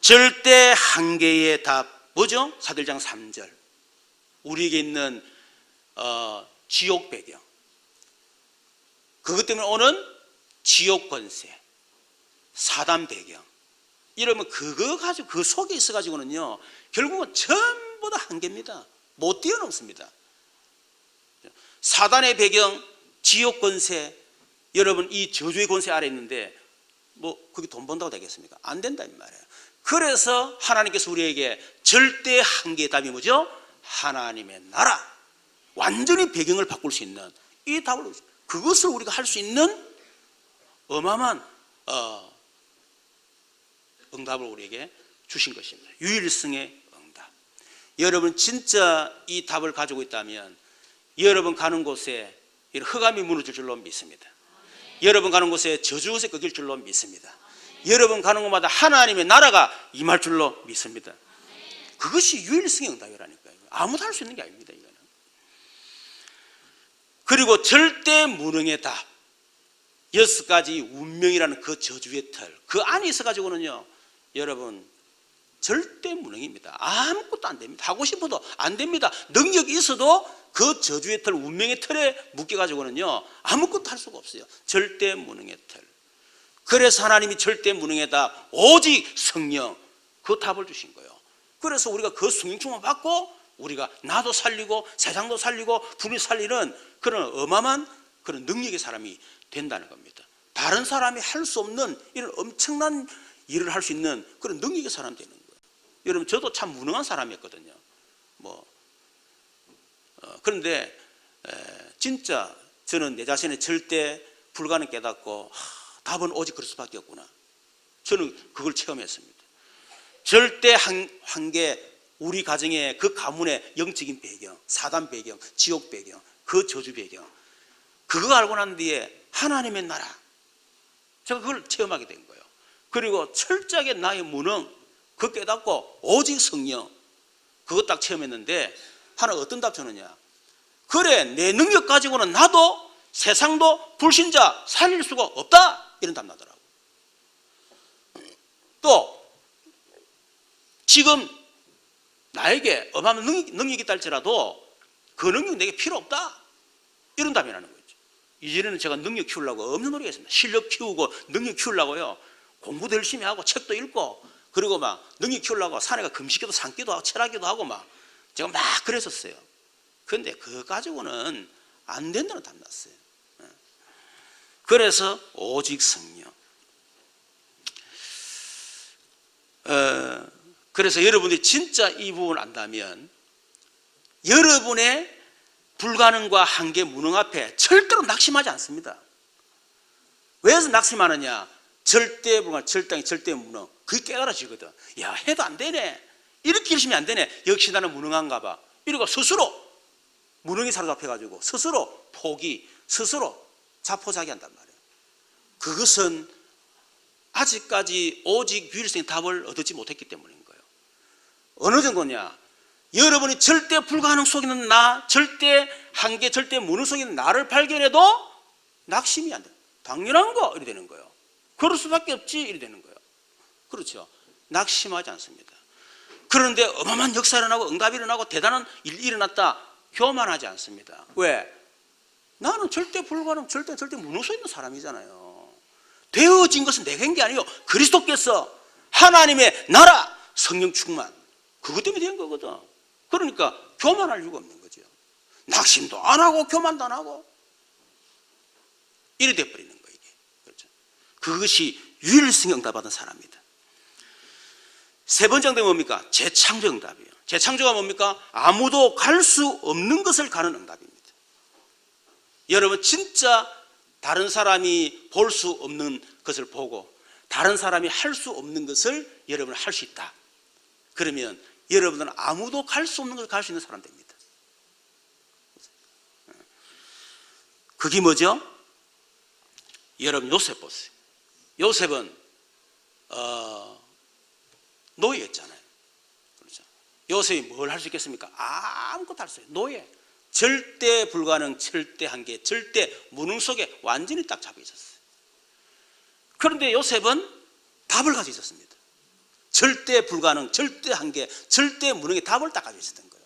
절대 한계의 답 뭐죠? 사도일장 3절. 우리에게 있는 지옥 배경, 그것 때문에 오는 지옥 권세, 사단 배경, 이러면 그거 가지고 그 속에 있어 가지고는요 결국은 전부 다 한계입니다. 못 뛰어넘습니다. 사단의 배경, 지옥 권세, 여러분 이 저주의 권세 아래 있는데 뭐 그게 돈 번다고 되겠습니까? 안 된다 이 말이에요. 그래서 하나님께서 우리에게 절대 한계의 답이 뭐죠? 하나님의 나라, 완전히 배경을 바꿀 수 있는 이 답을, 그것을 우리가 할 수 있는 어마어마한 응답을 우리에게 주신 것입니다. 유일성의 응답. 여러분 진짜 이 답을 가지고 있다면 여러분 가는 곳에 흑암이 무너질 줄로 믿습니다. 여러분 가는 곳에 저주옷에 꺾일 줄로 믿습니다. 여러분 가는 곳마다 하나님의 나라가 임할 줄로 믿습니다. 그것이 유일성의 응답이라니까요. 아무도 할 수 있는 게 아닙니다. 이거는. 그리고 절대 무능의 답, 6가지 운명이라는 그 저주의 틀, 그 안에 있어 가지고는요 여러분 절대 무능입니다. 아무것도 안 됩니다. 하고 싶어도 안 됩니다. 능력이 있어도 그 저주의 틀, 운명의 틀에 묶여 가지고는요 아무것도 할 수가 없어요. 절대 무능의 틀. 그래서 하나님이 절대 무능의 답, 오직 성령, 그 답을 주신 거예요. 그래서 우리가 그 성령 충만 받고 우리가 나도 살리고 세상도 살리고 불을 살리는 그런 어마어마한 그런 능력의 사람이 된다는 겁니다. 다른 사람이 할 수 없는 이런 엄청난 일을 할 수 있는 그런 능력의 사람이 되는 거예요. 여러분 저도 참 무능한 사람이었거든요. 그런데 진짜 저는 내 자신의 절대 불가능 깨닫고 답은 오직 그리스도밖에 없구나. 저는 그걸 체험했습니다. 절대 한계, 우리 가정의 그 가문의 영적인 배경, 사단 배경, 지옥 배경, 그 저주 배경, 그거 알고 난 뒤에 하나님의 나라, 제가 그걸 체험하게 된 거예요. 그리고 철저하게 나의 무능, 그거 깨닫고 오직 성령, 그거 딱 체험했는데 하나 어떤 답 주느냐. 그래, 내 능력 가지고는 나도 세상도 불신자 살릴 수가 없다, 이런 답 나더라고. 또 지금 나에게 어마어마한 능력이 있다 할지라도 그 능력 내게 필요 없다, 이런 답이 나는 거죠. 이전에는 제가 능력 키우려고 엄청 노력했습니다. 실력 키우고 능력 키우려고요 공부도 열심히 하고 책도 읽고, 그리고 막 능력 키우려고 산에가 금식기도 산기도 하고 철학기도 하고 막 제가 막 그랬었어요. 그런데 그거 가지고는 안 된다는 답 났어요. 그래서 오직 성령. 그래서 여러분들이 진짜 이 부분을 안다면 여러분의 불가능과 한계, 무능 앞에 절대로 낙심하지 않습니다. 왜 낙심하느냐? 절대 불가능, 절대 무능, 그게 깨달아지거든. 야, 해도 안 되네, 이렇게 열심히 안 되네, 역시 나는 무능한가 봐, 이러고 스스로 무능이 사로잡혀가지고 스스로 포기, 스스로 자포자기한단 말이에요. 그것은 아직까지 오직 유일성의 답을 얻지 못했기 때문인 거예요. 어느 정도냐? 여러분이 절대 불가능 속에 있는 나, 절대 한계, 절대 무능 속에 있는 나를 발견해도 낙심이 안 돼. 당연한 거, 이래 되는 거예요. 그럴 수밖에 없지, 이래 되는 거예요. 그렇죠? 낙심하지 않습니다. 그런데 어마어마한 역사가 일어나고 응답이 일어나고 대단한 일이 일어났다, 교만하지 않습니다. 왜? 나는 절대 불가능, 절대 무능 속에 있는 사람이잖아요. 되어진 것은 내가 한 게 아니요, 그리스도께서 하나님의 나라, 성령 충만, 그것 때문에 된 거거든. 그러니까 교만할 이유가 없는 거죠. 낙심도 안 하고 교만도 안 하고 이래 돼버리는 거예요, 이게. 그렇죠? 그것이 유일성의 응답받은 사람입니다. 세 번째 응답이 뭡니까? 재창조 응답이에요. 재창조가 뭡니까? 아무도 갈 수 없는 것을 가는 응답입니다. 여러분 진짜 다른 사람이 볼 수 없는 것을 보고 다른 사람이 할 수 없는 것을 여러분은 할 수 있다. 그러면 여러분들은 아무도 갈 수 없는 것을 갈 수 있는 사람 됩니다. 그게 뭐죠? 여러분 요셉 보세요. 요셉은 노예였잖아요. 그렇죠? 요셉이 뭘 할 수 있겠습니까? 아무것도 할 수 없어요. 노예. 절대 불가능, 절대 한계, 절대 무능 속에 완전히 딱 잡혀 있었어요. 그런데 요셉은 답을 가지고 있었습니다. 절대 불가능, 절대 한계, 절대 무능의 답을 딱 가지고 있었던 거예요.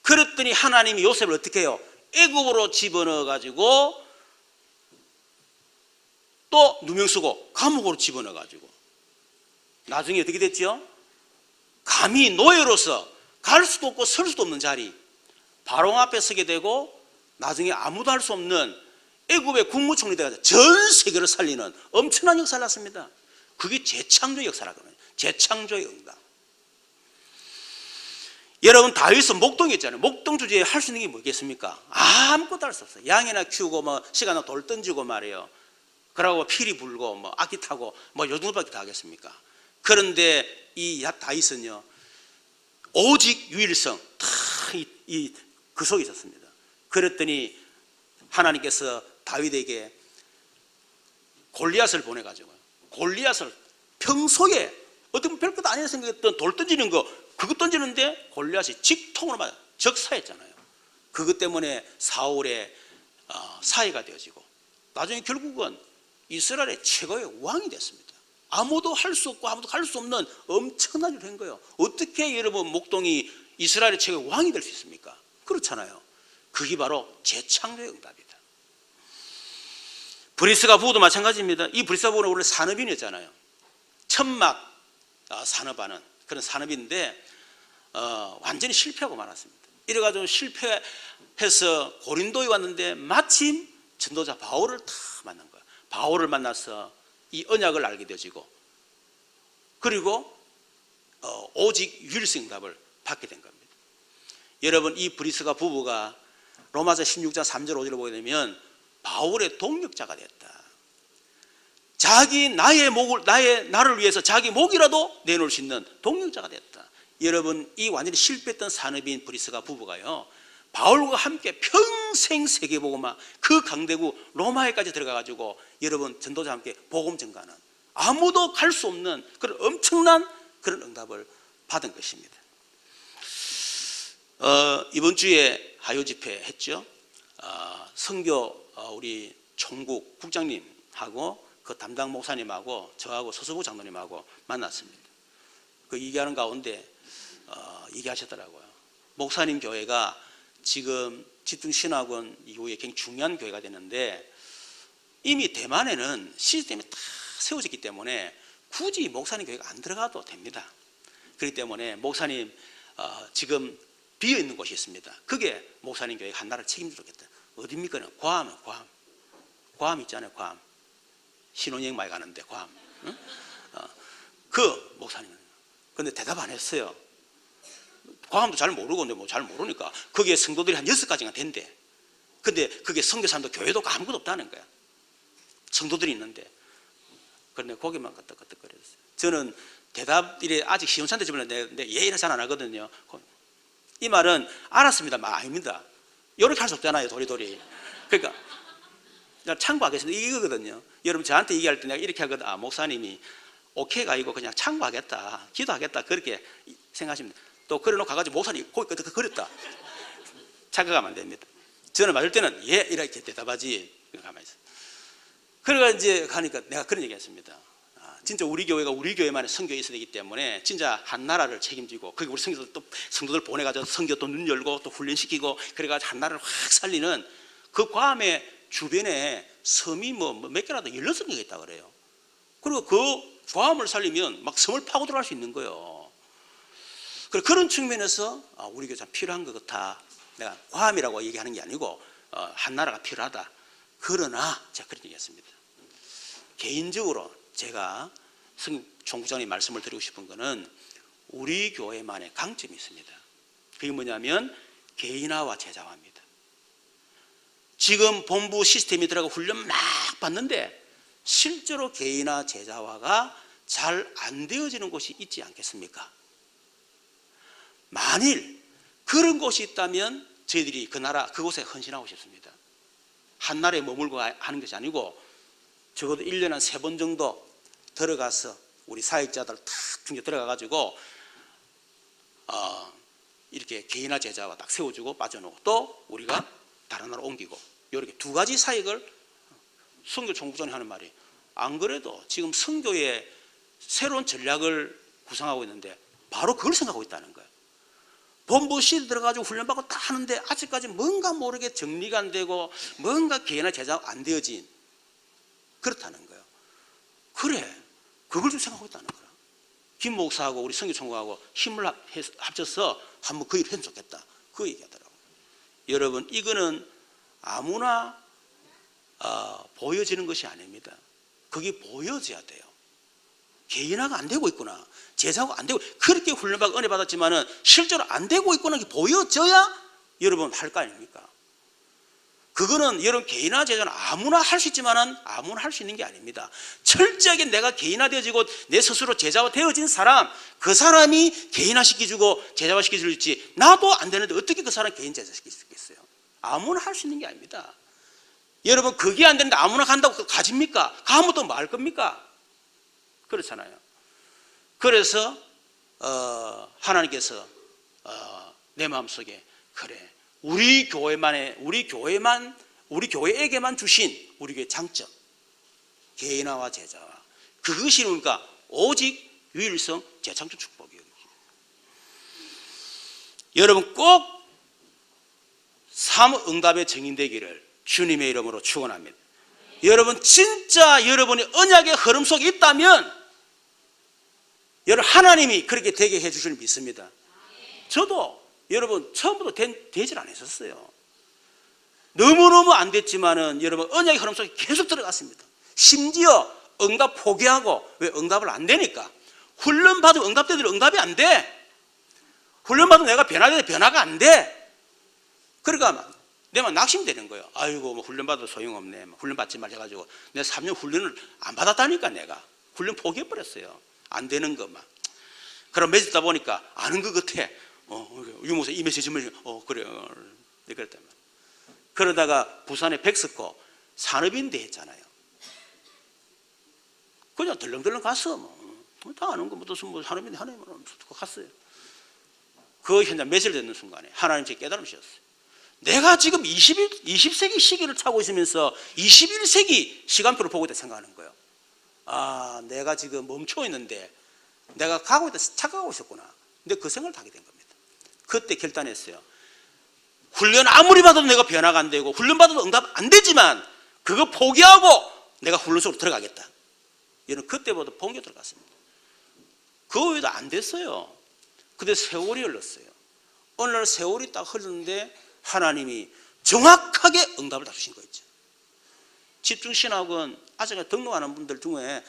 그랬더니 하나님이 요셉을 어떻게 해요? 애굽으로 집어넣어 가지고 또 누명 쓰고 감옥으로 집어넣어 가지고 나중에 어떻게 됐죠? 감히 노예로서 갈 수도 없고 설 수도 없는 자리, 바로 앞에 서게 되고 나중에 아무도 할 수 없는 애굽의 국무총리 돼가지고 전 세계를 살리는 엄청난 역사를 났습니다. 그게 재창조의 역사라거든요. 재창조의 응답. 여러분, 다윗은 목동이었잖아요. 목동 주제에 할 수 있는 게 뭐겠습니까? 아무것도 할 수 없어요. 양이나 키우고 뭐 시간을 돌 던지고 말이에요. 그러고 피리 불고 뭐 악기 타고 뭐 요 정도밖에 다 하겠습니까? 그런데 이 다윗은요, 오직 유일성 그 속에 있었습니다. 그랬더니 하나님께서 다윗에게 골리앗을 보내가지고, 골리앗을 평소에 어떻게 보면 별것도 아니라 생각했던 돌 던지는 거, 그거 던지는데 골리앗이 직통으로 맞아 적사했잖아요. 그것 때문에 사울의 사위가 되어지고 나중에 결국은 이스라엘의 최고의 왕이 됐습니다. 아무도 할 수 없고 아무도 할 수 없는 엄청난 일을 한 거예요. 어떻게 여러분 목동이 이스라엘의 최고의 왕이 될 수 있습니까? 그렇잖아요. 그게 바로 재창조의 응답이다. 브리스가 부부도 마찬가지입니다. 이 브리스가 부부는 원래 산업인이었잖아요. 천막 산업하는 그런 산업인데 완전히 실패하고 말았습니다. 이래가지고 실패해서 고린도에 왔는데 마침 전도자 바울을 다 만난 거예요. 바울을 만나서 이 언약을 알게 되어지고, 그리고 오직 유일성 응답을 받게 된 겁니다. 여러분, 이 브리스가 부부가 로마서 16장 3절 5절을 보게 되면 바울의 동력자가 됐다. 나를 위해서 자기 목이라도 내놓을 수 있는 동력자가 됐다. 여러분, 이 완전히 실패했던 산업인 브리스가 부부가요, 바울과 함께 평생 세계복음화 그 강대국 로마에까지 들어가가지고 여러분 전도자와 함께 복음 전가하는, 아무도 갈 수 없는 그런 엄청난 그런 응답을 받은 것입니다. 이번 주에 하요 집회 했죠. 선교 우리 총국 국장님하고 그 담당 목사님하고 저하고 서수부 장로님하고 만났습니다. 그 얘기하는 가운데 얘기하셨더라고요. 목사님 교회가 지금 집중신학원 이후에 굉장히 중요한 교회가 되는데 이미 대만에는 시스템이 다 세워졌기 때문에 굳이 목사님 교회가 안 들어가도 됩니다. 그렇기 때문에 목사님 지금 비어있는 곳이 있습니다. 그게 목사님 교회가 한 나라를 책임지겠다. 어디입니까? 괌 있잖아요. 괌. 신혼여행 많이 가는데 괌. 응? 그 목사님은 근데 대답 안 했어요. 괌도 잘 모르고 뭐 잘 모르니까 거기에 성도들이 한 6가지가 된대. 근데 그게 선교사람도 교회도 아무것도 없다는 거야. 성도들이 있는데. 그런데 거기만 끄떡끄떡거렸어요. 저는 대답 이래 아직 시원찮대 집을 내 예의를 잘 안 하거든요. 이 말은 알았습니다. 아닙니다. 이렇게 할 수 없잖아요. 도리도리. 그러니까 참고하겠습니다. 이거거든요. 여러분 저한테 얘기할 때 내가 이렇게 하거든. 목사님이 오케이가 아니고 그냥 참고하겠다, 기도하겠다 그렇게 생각하십니다. 또 그래놓고 가가지고 목사님 거기 끄떡거렸다 착각하면 안 됩니다. 저는 맞을 때는 예 이렇게 대답하지. 가만히 있어. 그러니까 이제 가니까 내가 그런 얘기했습니다. 진짜 우리 교회가 우리 교회만의 선교에 있어야 되기 때문에 진짜 한 나라를 책임지고 거기 우리 성도들 보내가지고 선교 또 눈 열고 또 훈련시키고 그래가지고 한 나라를 확 살리는 그 괌의 주변에 섬이 뭐 몇 개라도 16개가 있다 그래요. 그리고 그 괌을 살리면 막 섬을 파고 들어갈 수 있는 거예요. 그런 측면에서 우리 교회 참 필요한 것 같아. 내가 괌이라고 얘기하는 게 아니고 한 나라가 필요하다. 그러나 제가 그런 얘기했습니다. 개인적으로 제가 총국장님 말씀을 드리고 싶은 거는 우리 교회만의 강점이 있습니다. 그게 뭐냐면 개인화와 제자화입니다. 지금 본부 시스템이 들어가고 훈련 막 받는데 실제로 개인화 제자화가 잘 안 되어지는 곳이 있지 않겠습니까? 만일 그런 곳이 있다면 저희들이 그 나라 그곳에 헌신하고 싶습니다. 한 나라에 머물고 하는 것이 아니고 적어도 1년에 한 3번 정도 들어가서 우리 사역자들 탁 중에 들어가 가지고 이렇게 개인화 제자와 딱 세워주고 빠져나오고 또 우리가 다른 나라 옮기고 이렇게 두 가지 사역을 선교 총국장이 하는 말이 안 그래도 지금 선교의 새로운 전략을 구상하고 있는데 바로 그걸 생각하고 있다는 거예요. 본부실 들어가지고 훈련받고 다 하는데 아직까지 뭔가 모르게 정리가 안 되고 뭔가 개인화 제자가 안 되어진 그렇다는 거예요. 그래 그걸 좀 생각하고 있다는 거야. 김 목사하고 우리 선교총국하고 힘을 합쳐서 한번 그 일을 했으면 좋겠다 그 얘기하더라고요. 여러분 이거는 아무나 보여지는 것이 아닙니다. 그게 보여져야 돼요. 개인화가 안 되고 있구나 제자가 안 되고 그렇게 훈련받고 은혜 받았지만은 실제로 안 되고 있구나 보여져야 여러분 할 거 아닙니까? 그거는 여러분 개인화 제자는 아무나 할 수 있지만은 아무나 할 수 있는 게 아닙니다. 철저하게 내가 개인화되어지고 내 스스로 제자가 되어진 사람 그 사람이 개인화 시켜주고 제자화 시켜줄지 나도 안 되는데 어떻게 그 사람 개인 제자 시킬 수 있겠어요? 아무나 할 수 있는 게 아닙니다. 여러분 그게 안 되는데 아무나 간다고 가집니까? 가면 또 뭐 할 겁니까? 그렇잖아요. 그래서 하나님께서 내 마음속에 그래 우리 교회에게만 주신 우리 교회 장점 개인화와 제자화 그것이 뭡니까? 오직 유일성 재창조 축복이에요. 여러분 꼭 삼응답의 증인되기를 주님의 이름으로 축원합니다. 여러분 진짜 여러분이 언약의 흐름 속에 있다면 여러분 하나님이 그렇게 되게 해주실 믿습니다. 저도 여러분 처음부터 되질 않았었어요. 너무너무 안 됐지만은 여러분 언약의 흐름 속에 계속 들어갔습니다. 심지어 응답 포기하고 왜 응답을 안 되니까 훈련 받으면 응답대로 응답이 안 돼. 훈련 받으면 내가 변화되는데 변화가 안 돼. 그러니까 내가 낙심되는 거예요. 아이고 뭐 훈련 받아도 소용없네. 훈련 받지 말자 가지고 내가 3년 훈련을 안 받았다니까 내가 훈련 포기해 버렸어요. 안 되는 것만. 그럼 맺었다 보니까 아는 것 같아. 유목사 이 메시지를 그래. 그랬단 말이야. 그러다가 부산에 백석고 산업인대 했잖아요. 그냥 덜렁덜렁 갔어. 다 아는 거 무슨 산업인대 하나님 갔어요. 그 현장 며칠 되는 순간에 하나님 제 깨달음 주셨어요. 내가 지금 20세기 시기를 타고 있으면서 21세기 시간표를 보고 있다 생각하는 거예요. 아, 내가 지금 멈춰 있는데 내가 가고 있다 착각하고 있었구나. 근데 그 생각을 하게 된 겁니다. 그때 결단했어요. 훈련 아무리 받아도 내가 변화가 안 되고 훈련 받아도 응답 안 되지만 그거 포기하고 내가 훈련 속으로 들어가겠다. 이런 그때부터 본격 들어갔습니다. 그 외에도 안 됐어요. 근데 세월이 흘렀어요. 어느 날 세월이 딱 흘렀는데 하나님이 정확하게 응답을 다 주신 거 있죠. 집중신학은 아직 등록하는 분들 중에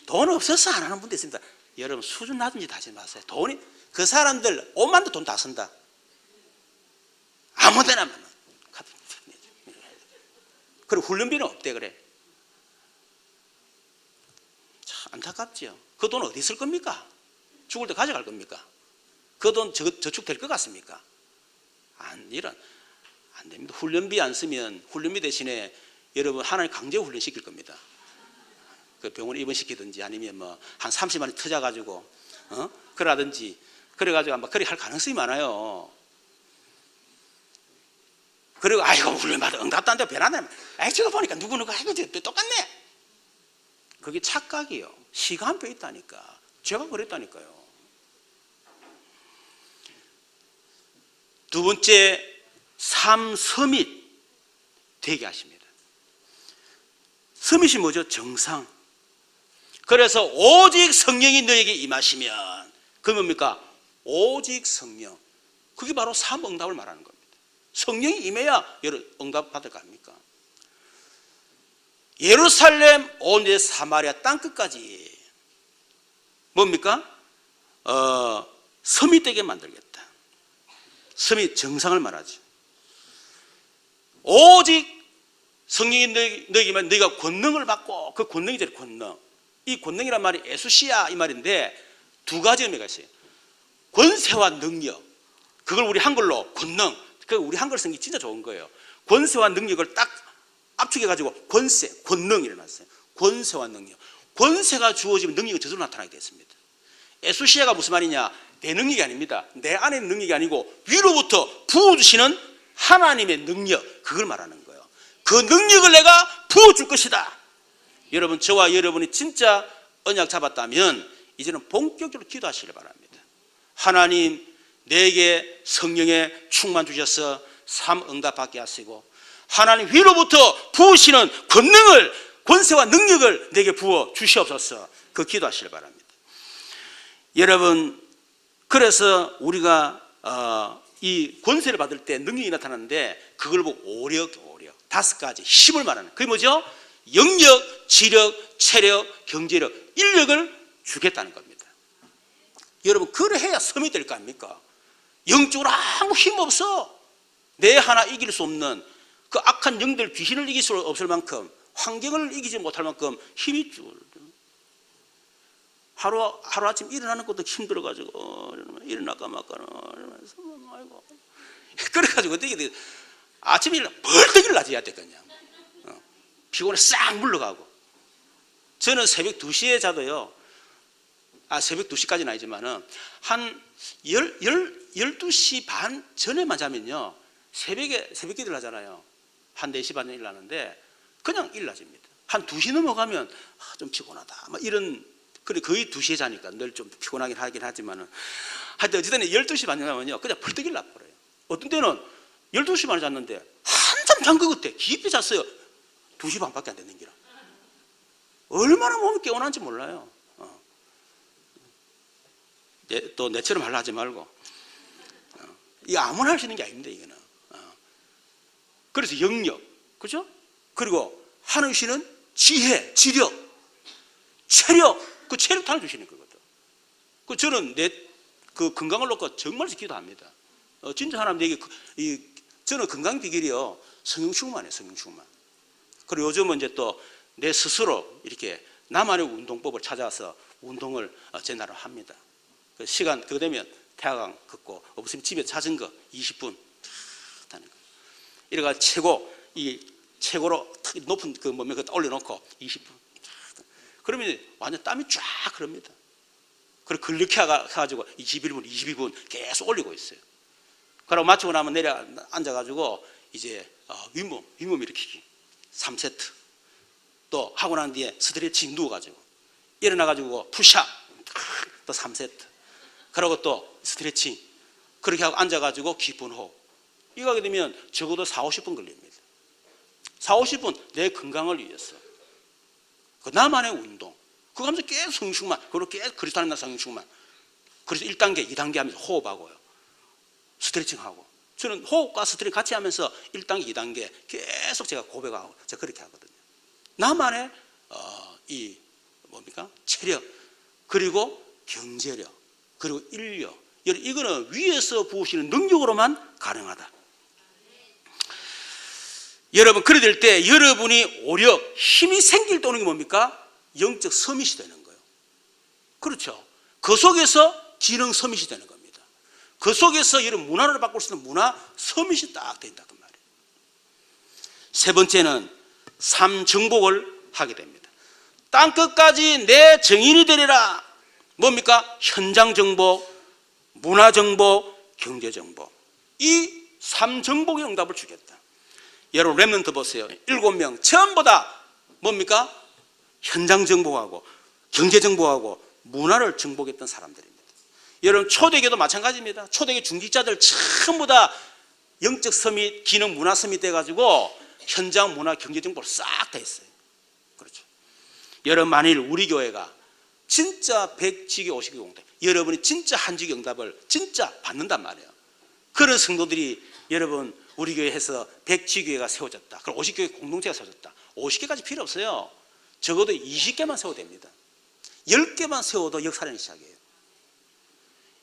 돈 없어서 안 하는 분도 있습니다. 여러분 수준 낮은 짓 하지 마세요. 돈이 그 사람들 5만 원 돈 다 쓴다. 아무데나 하면 그리고 훈련비는 없대 그래. 참 안타깝지요. 그 돈 어디 있을 겁니까? 죽을 때 가져갈 겁니까? 그 돈 저축될 것 같습니까? 안 됩니다. 훈련비 안 쓰면 훈련비 대신에 여러분 하나님 강제 훈련 시킬 겁니다. 그 병원 입원시키든지 아니면 뭐 한 30만 원 터져가지고 그러든지 그래가지고 아마 그렇게 할 가능성이 많아요. 그리고 아이고 훈련 받아 응답도 안 돼 변하네. 아이 저거 보니까 누구누구 아이고 똑같네. 그게 착각이에요. 시간표 있다니까. 제가 그랬다니까요. 두 번째 삶 서밋 되게 하십니다. 서밋이 뭐죠? 정상. 그래서 오직 성령이 너에게 임하시면 그게 뭡니까? 오직 성령. 그게 바로 삼응답을 말하는 겁니다. 성령이 임해야 응답 받을 거 아닙니까? 예루살렘 온 사마리아 땅끝까지 뭡니까? 서밋 되게 만들겠다. 서밋 정상을 말하죠. 오직 성령이 너에게만 너희가 권능을 받고 그 권능이 될 권능. 이 권능이란 말이 에수시아 이 말인데 두 가지 의미가 있어요. 권세와 능력. 그걸 우리 한글로 권능. 그 우리 한글 성이 진짜 좋은 거예요. 권세와 능력을 딱 압축해가지고 권세, 권능 일어났어요. 권세와 능력. 권세가 주어지면 능력이 저절로 나타나게 됐습니다. 에수시아가 무슨 말이냐? 내 능력이 아닙니다. 내 안에 있는 능력이 아니고 위로부터 부어주시는 하나님의 능력, 그걸 말하는 거예요. 그 능력을 내가 부어줄 것이다. 여러분, 저와 여러분이 진짜 언약 잡았다면 이제는 본격적으로 기도하시길 바랍니다. 하나님, 내게 성령의 충만 주셔서 삶 응답받게 하시고, 하나님 위로부터 부으시는 권능을, 권세와 능력을 내게 부어 주시옵소서. 그 기도하시길 바랍니다. 여러분, 그래서 우리가 이 권세를 받을 때 능력이 나타나는데, 그걸 보고 오력 5가지 힘을 말하는, 그게 뭐죠? 영력, 지력, 체력, 경제력, 인력을 주겠다는 겁니다. 여러분, 그래 해야 섬이 될 거 아닙니까? 영적으로 아무 힘 없어. 내 하나 이길 수 없는 그 악한 영들, 귀신을 이길 수 없을 만큼, 환경을 이기지 못할 만큼 힘이 쭉, 하루아침 일어나는 것도 힘들어가지고 일어날까 말까 이러면서 아이고, 그래가지고 어떻게 아침에 일어나 벌떡 일어나야 돼. 그냥 피곤해 싹 물러가고. 저는 새벽 2시에 자도요, 새벽 2시까지는 아니지만은 한 12시 반 전에만 자면요, 새벽 기도를 하잖아요. 한 4시 반에 일어나는데 그냥 일어나집니다. 한 2시 넘어가면 좀 피곤하다, 막 이런, 그래 거의 2시에 자니까 늘 좀 피곤하긴 하긴 하지만은, 하여튼 어쨌든 12시 반에 가면요 그냥 벌떡 일어나버려요. 어떤 때는 12시 반에 잤는데 한참 잔 것 같아. 깊이 잤어요. 2시 반밖에 안 되는 기라. 얼마나 몸이 깨어난지 몰라요. 또 내처럼 하려 하지 말고. 이거 아무나 할 수 있는 게 아닙니다, 이거는. 그래서 영력, 그죠? 그리고 하나님 주시는 지혜, 지력, 체력, 그 체력도 하나 주시는 거거든. 그 저는 그 건강을 놓고 정말 기도합니다. 진짜 하나님 내게 저는 건강 비결이요, 성령 충만이에요, 성령 충만. 그리고 요즘은 이제 또 내 스스로 이렇게 나만의 운동법을 찾아서 운동을 제 나름 합니다. 그 시간 그거 되면 태화강 걷고, 없으면 집에 자전거 20분 타는 거. 이래가 최고로 높은 그 몸에 그거 올려놓고 20분. 그러면 완전 땀이 쫙 흐릅니다. 그리고 근력해 가지고 22분 계속 올리고 있어요. 그리고 마치고 나면 내려 앉아가지고 이제 윗몸 일으키기 3세트. 또 하고 난 뒤에 스트레칭 누워가지고 일어나가지고 푸시업 또 3세트. 그리고 또 스트레칭. 그렇게 하고 앉아가지고 깊은 호흡. 이거 하게 되면 적어도 40-50분 걸립니다. 40-50분 내 건강을 위해서. 그 나만의 운동. 그거 하면서 계속 성충만, 그리고 계속 그리스도 안에 성충만. 그래서 1단계, 2단계 하면서 호흡하고요. 스트레칭하고. 저는 호흡과 스트레칭 같이 하면서 1단계, 2단계 계속 제가 고백하고 제가 그렇게 하거든요. 나만의 체력, 그리고 경제력, 그리고 인력. 이거는 위에서 부으시는 능력으로만 가능하다. 여러분, 그래 될 때 여러분이 오력, 힘이 생길 때 오는 게 뭡니까? 영적 서밋이 되는 거예요. 그렇죠. 그 속에서 기능 서밋이 되는 겁니다. 그 속에서 여러분 문화를 바꿀 수 있는 문화 서밋이 딱 된다 그 말이에요. 세 번째는 삶 정복을 하게 됩니다. 땅 끝까지 내 증인이 되리라. 뭡니까? 현장 정복, 문화 정복, 경제 정복. 이 삶 정복의 응답을 주겠다. 여러분 렘넌트 보세요. 7명 전부 다 뭡니까? 현장 정복하고 경제 정복하고 문화를 정복했던 사람들입니다. 여러분 초대교도 마찬가지입니다. 초대교 중직자들 전부 다 영적 서밋, 기능 문화 서밋 돼가지고 현장 문화 경제 정복을 싹 다 했어요. 그렇죠. 여러분 만일 우리 교회가 진짜 100지교 50교 공동, 여러분이 진짜 한지교 응답을 진짜 받는단 말이에요. 그런 성도들이 여러분 우리 교회에서 100지교회가 세워졌다. 그럼 50교회 공동체가 세워졌다. 50개까지 필요 없어요. 적어도 20개만 세워도 됩니다. 10개만 세워도 역사라는 시작이에요.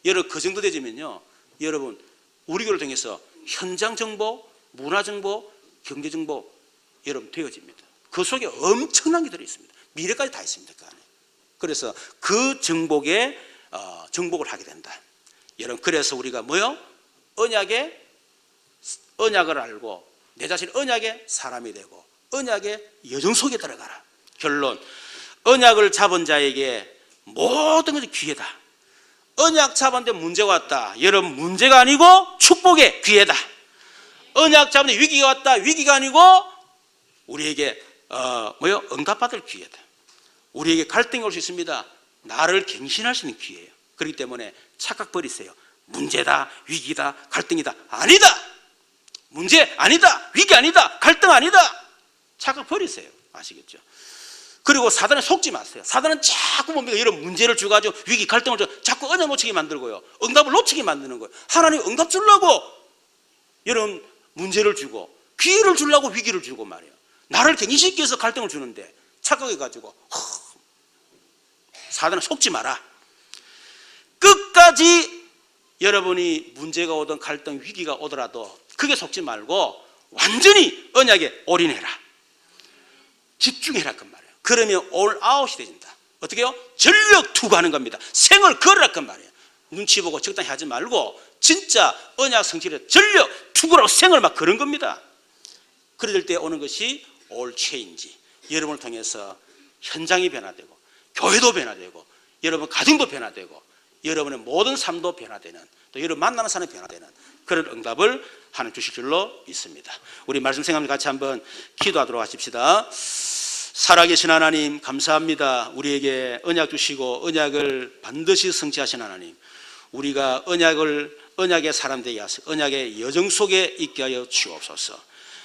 여러분 그 정도 되지면요, 여러분 우리 교회를 통해서 현장 정보, 문화 정보, 경제 정보 여러분 되어집니다. 그 속에 엄청난 게 들어있습니다. 미래까지 다 있습니다. 그 안에. 그래서 그 정복을 하게 된다. 여러분 그래서 우리가 뭐요? 언약을 알고 내 자신 언약의 사람이 되고 언약의 여정 속에 들어가라. 결론, 언약을 잡은 자에게 모든 것이 기회다. 언약 잡았는데 문제가 왔다. 여러분, 문제가 아니고 축복의 기회다. 언약 잡았는데 위기가 왔다. 위기가 아니고 우리에게 응답받을 기회다. 우리에게 갈등이 올 수 있습니다. 나를 갱신할 수 있는 기회예요. 그렇기 때문에 착각 버리세요. 문제다, 위기다, 갈등이다. 아니다. 문제 아니다, 위기 아니다, 갈등 아니다. 착각 버리세요. 아시겠죠? 그리고 사단에 속지 마세요. 사단은 자꾸 뭡니까? 이런 문제를 주가지고 위기, 갈등을 주고 자꾸 언약 놓치게 만들고요. 응답을 놓치게 만드는 거예요. 하나님 응답 주려고 여러분 문제를 주고 기회를 주려고 위기를 주고 말이에요. 나를 갱신시키기 위해서 갈등을 주는데 착각해가지고 사단에 속지 마라. 끝까지 여러분이 문제가 오든 갈등, 위기가 오더라도 크게 속지 말고 완전히 언약에 올인해라. 집중해라 그 말이에요. 그러면 올아웃이 되진다. 어떻게 해요? 전력 투구하는 겁니다. 생을 걸으라 그 말이에요. 눈치 보고 적당히 하지 말고 진짜 언약 성취를 전력 투구라고 생을 막 그런 겁니다. 그럴 때 오는 것이 올 체인지. 여러분을 통해서 현장이 변화되고 교회도 변화되고 여러분 가정도 변화되고 여러분의 모든 삶도 변화되는, 또 여러분 만나는 사람이 변화되는 그런 응답을 하나님 주실 줄로 믿습니다. 우리 말씀 생각하면서 같이 한번 기도하도록 하십시다. 살아계신 하나님 감사합니다. 우리에게 언약 주시고 언약을 반드시 성취하신 하나님, 우리가 언약의 사람 되게 하소서. 언약의 여정 속에 있게 하여 주옵소서.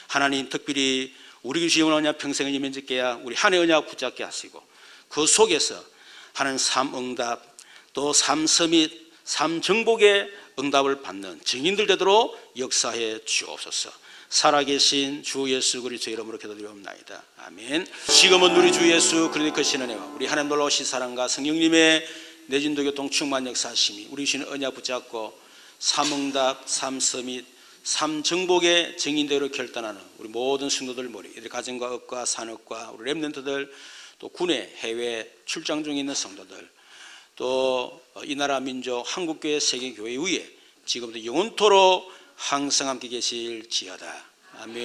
하나님, 특별히 우리 주신 언약 평생을 이면짓게 하여 우리 한 해 언약 붙잡게 하시고 그 속에서 하나님 삶 응답, 또 삶 서밋, 삶 정복의 응답을 받는 증인들 되도록 역사해 주옵소서. 살아계신 주 예수 그리스도 이름으로 기도드리옵나이다. 아멘. 지금은 우리 주 예수 그리스도 크신 은혜와 우리 하나님 놀라우신 사랑과 성령님의 내진도 교통 충만 역사하심이 우리 주신 언약 붙잡고 삶 응답, 삶 서밋, 삶 정복의 증인대로 결단하는 우리 모든 성도들 머리, 이들 가정과 업과 산업과 우리 렘넌트들, 또 군에 해외 출장 중에 있는 성도들, 또 이 나라 민족 한국교회 세계교회 위에 지금도 영원토록 항상 함께 계실지어다. 아멘.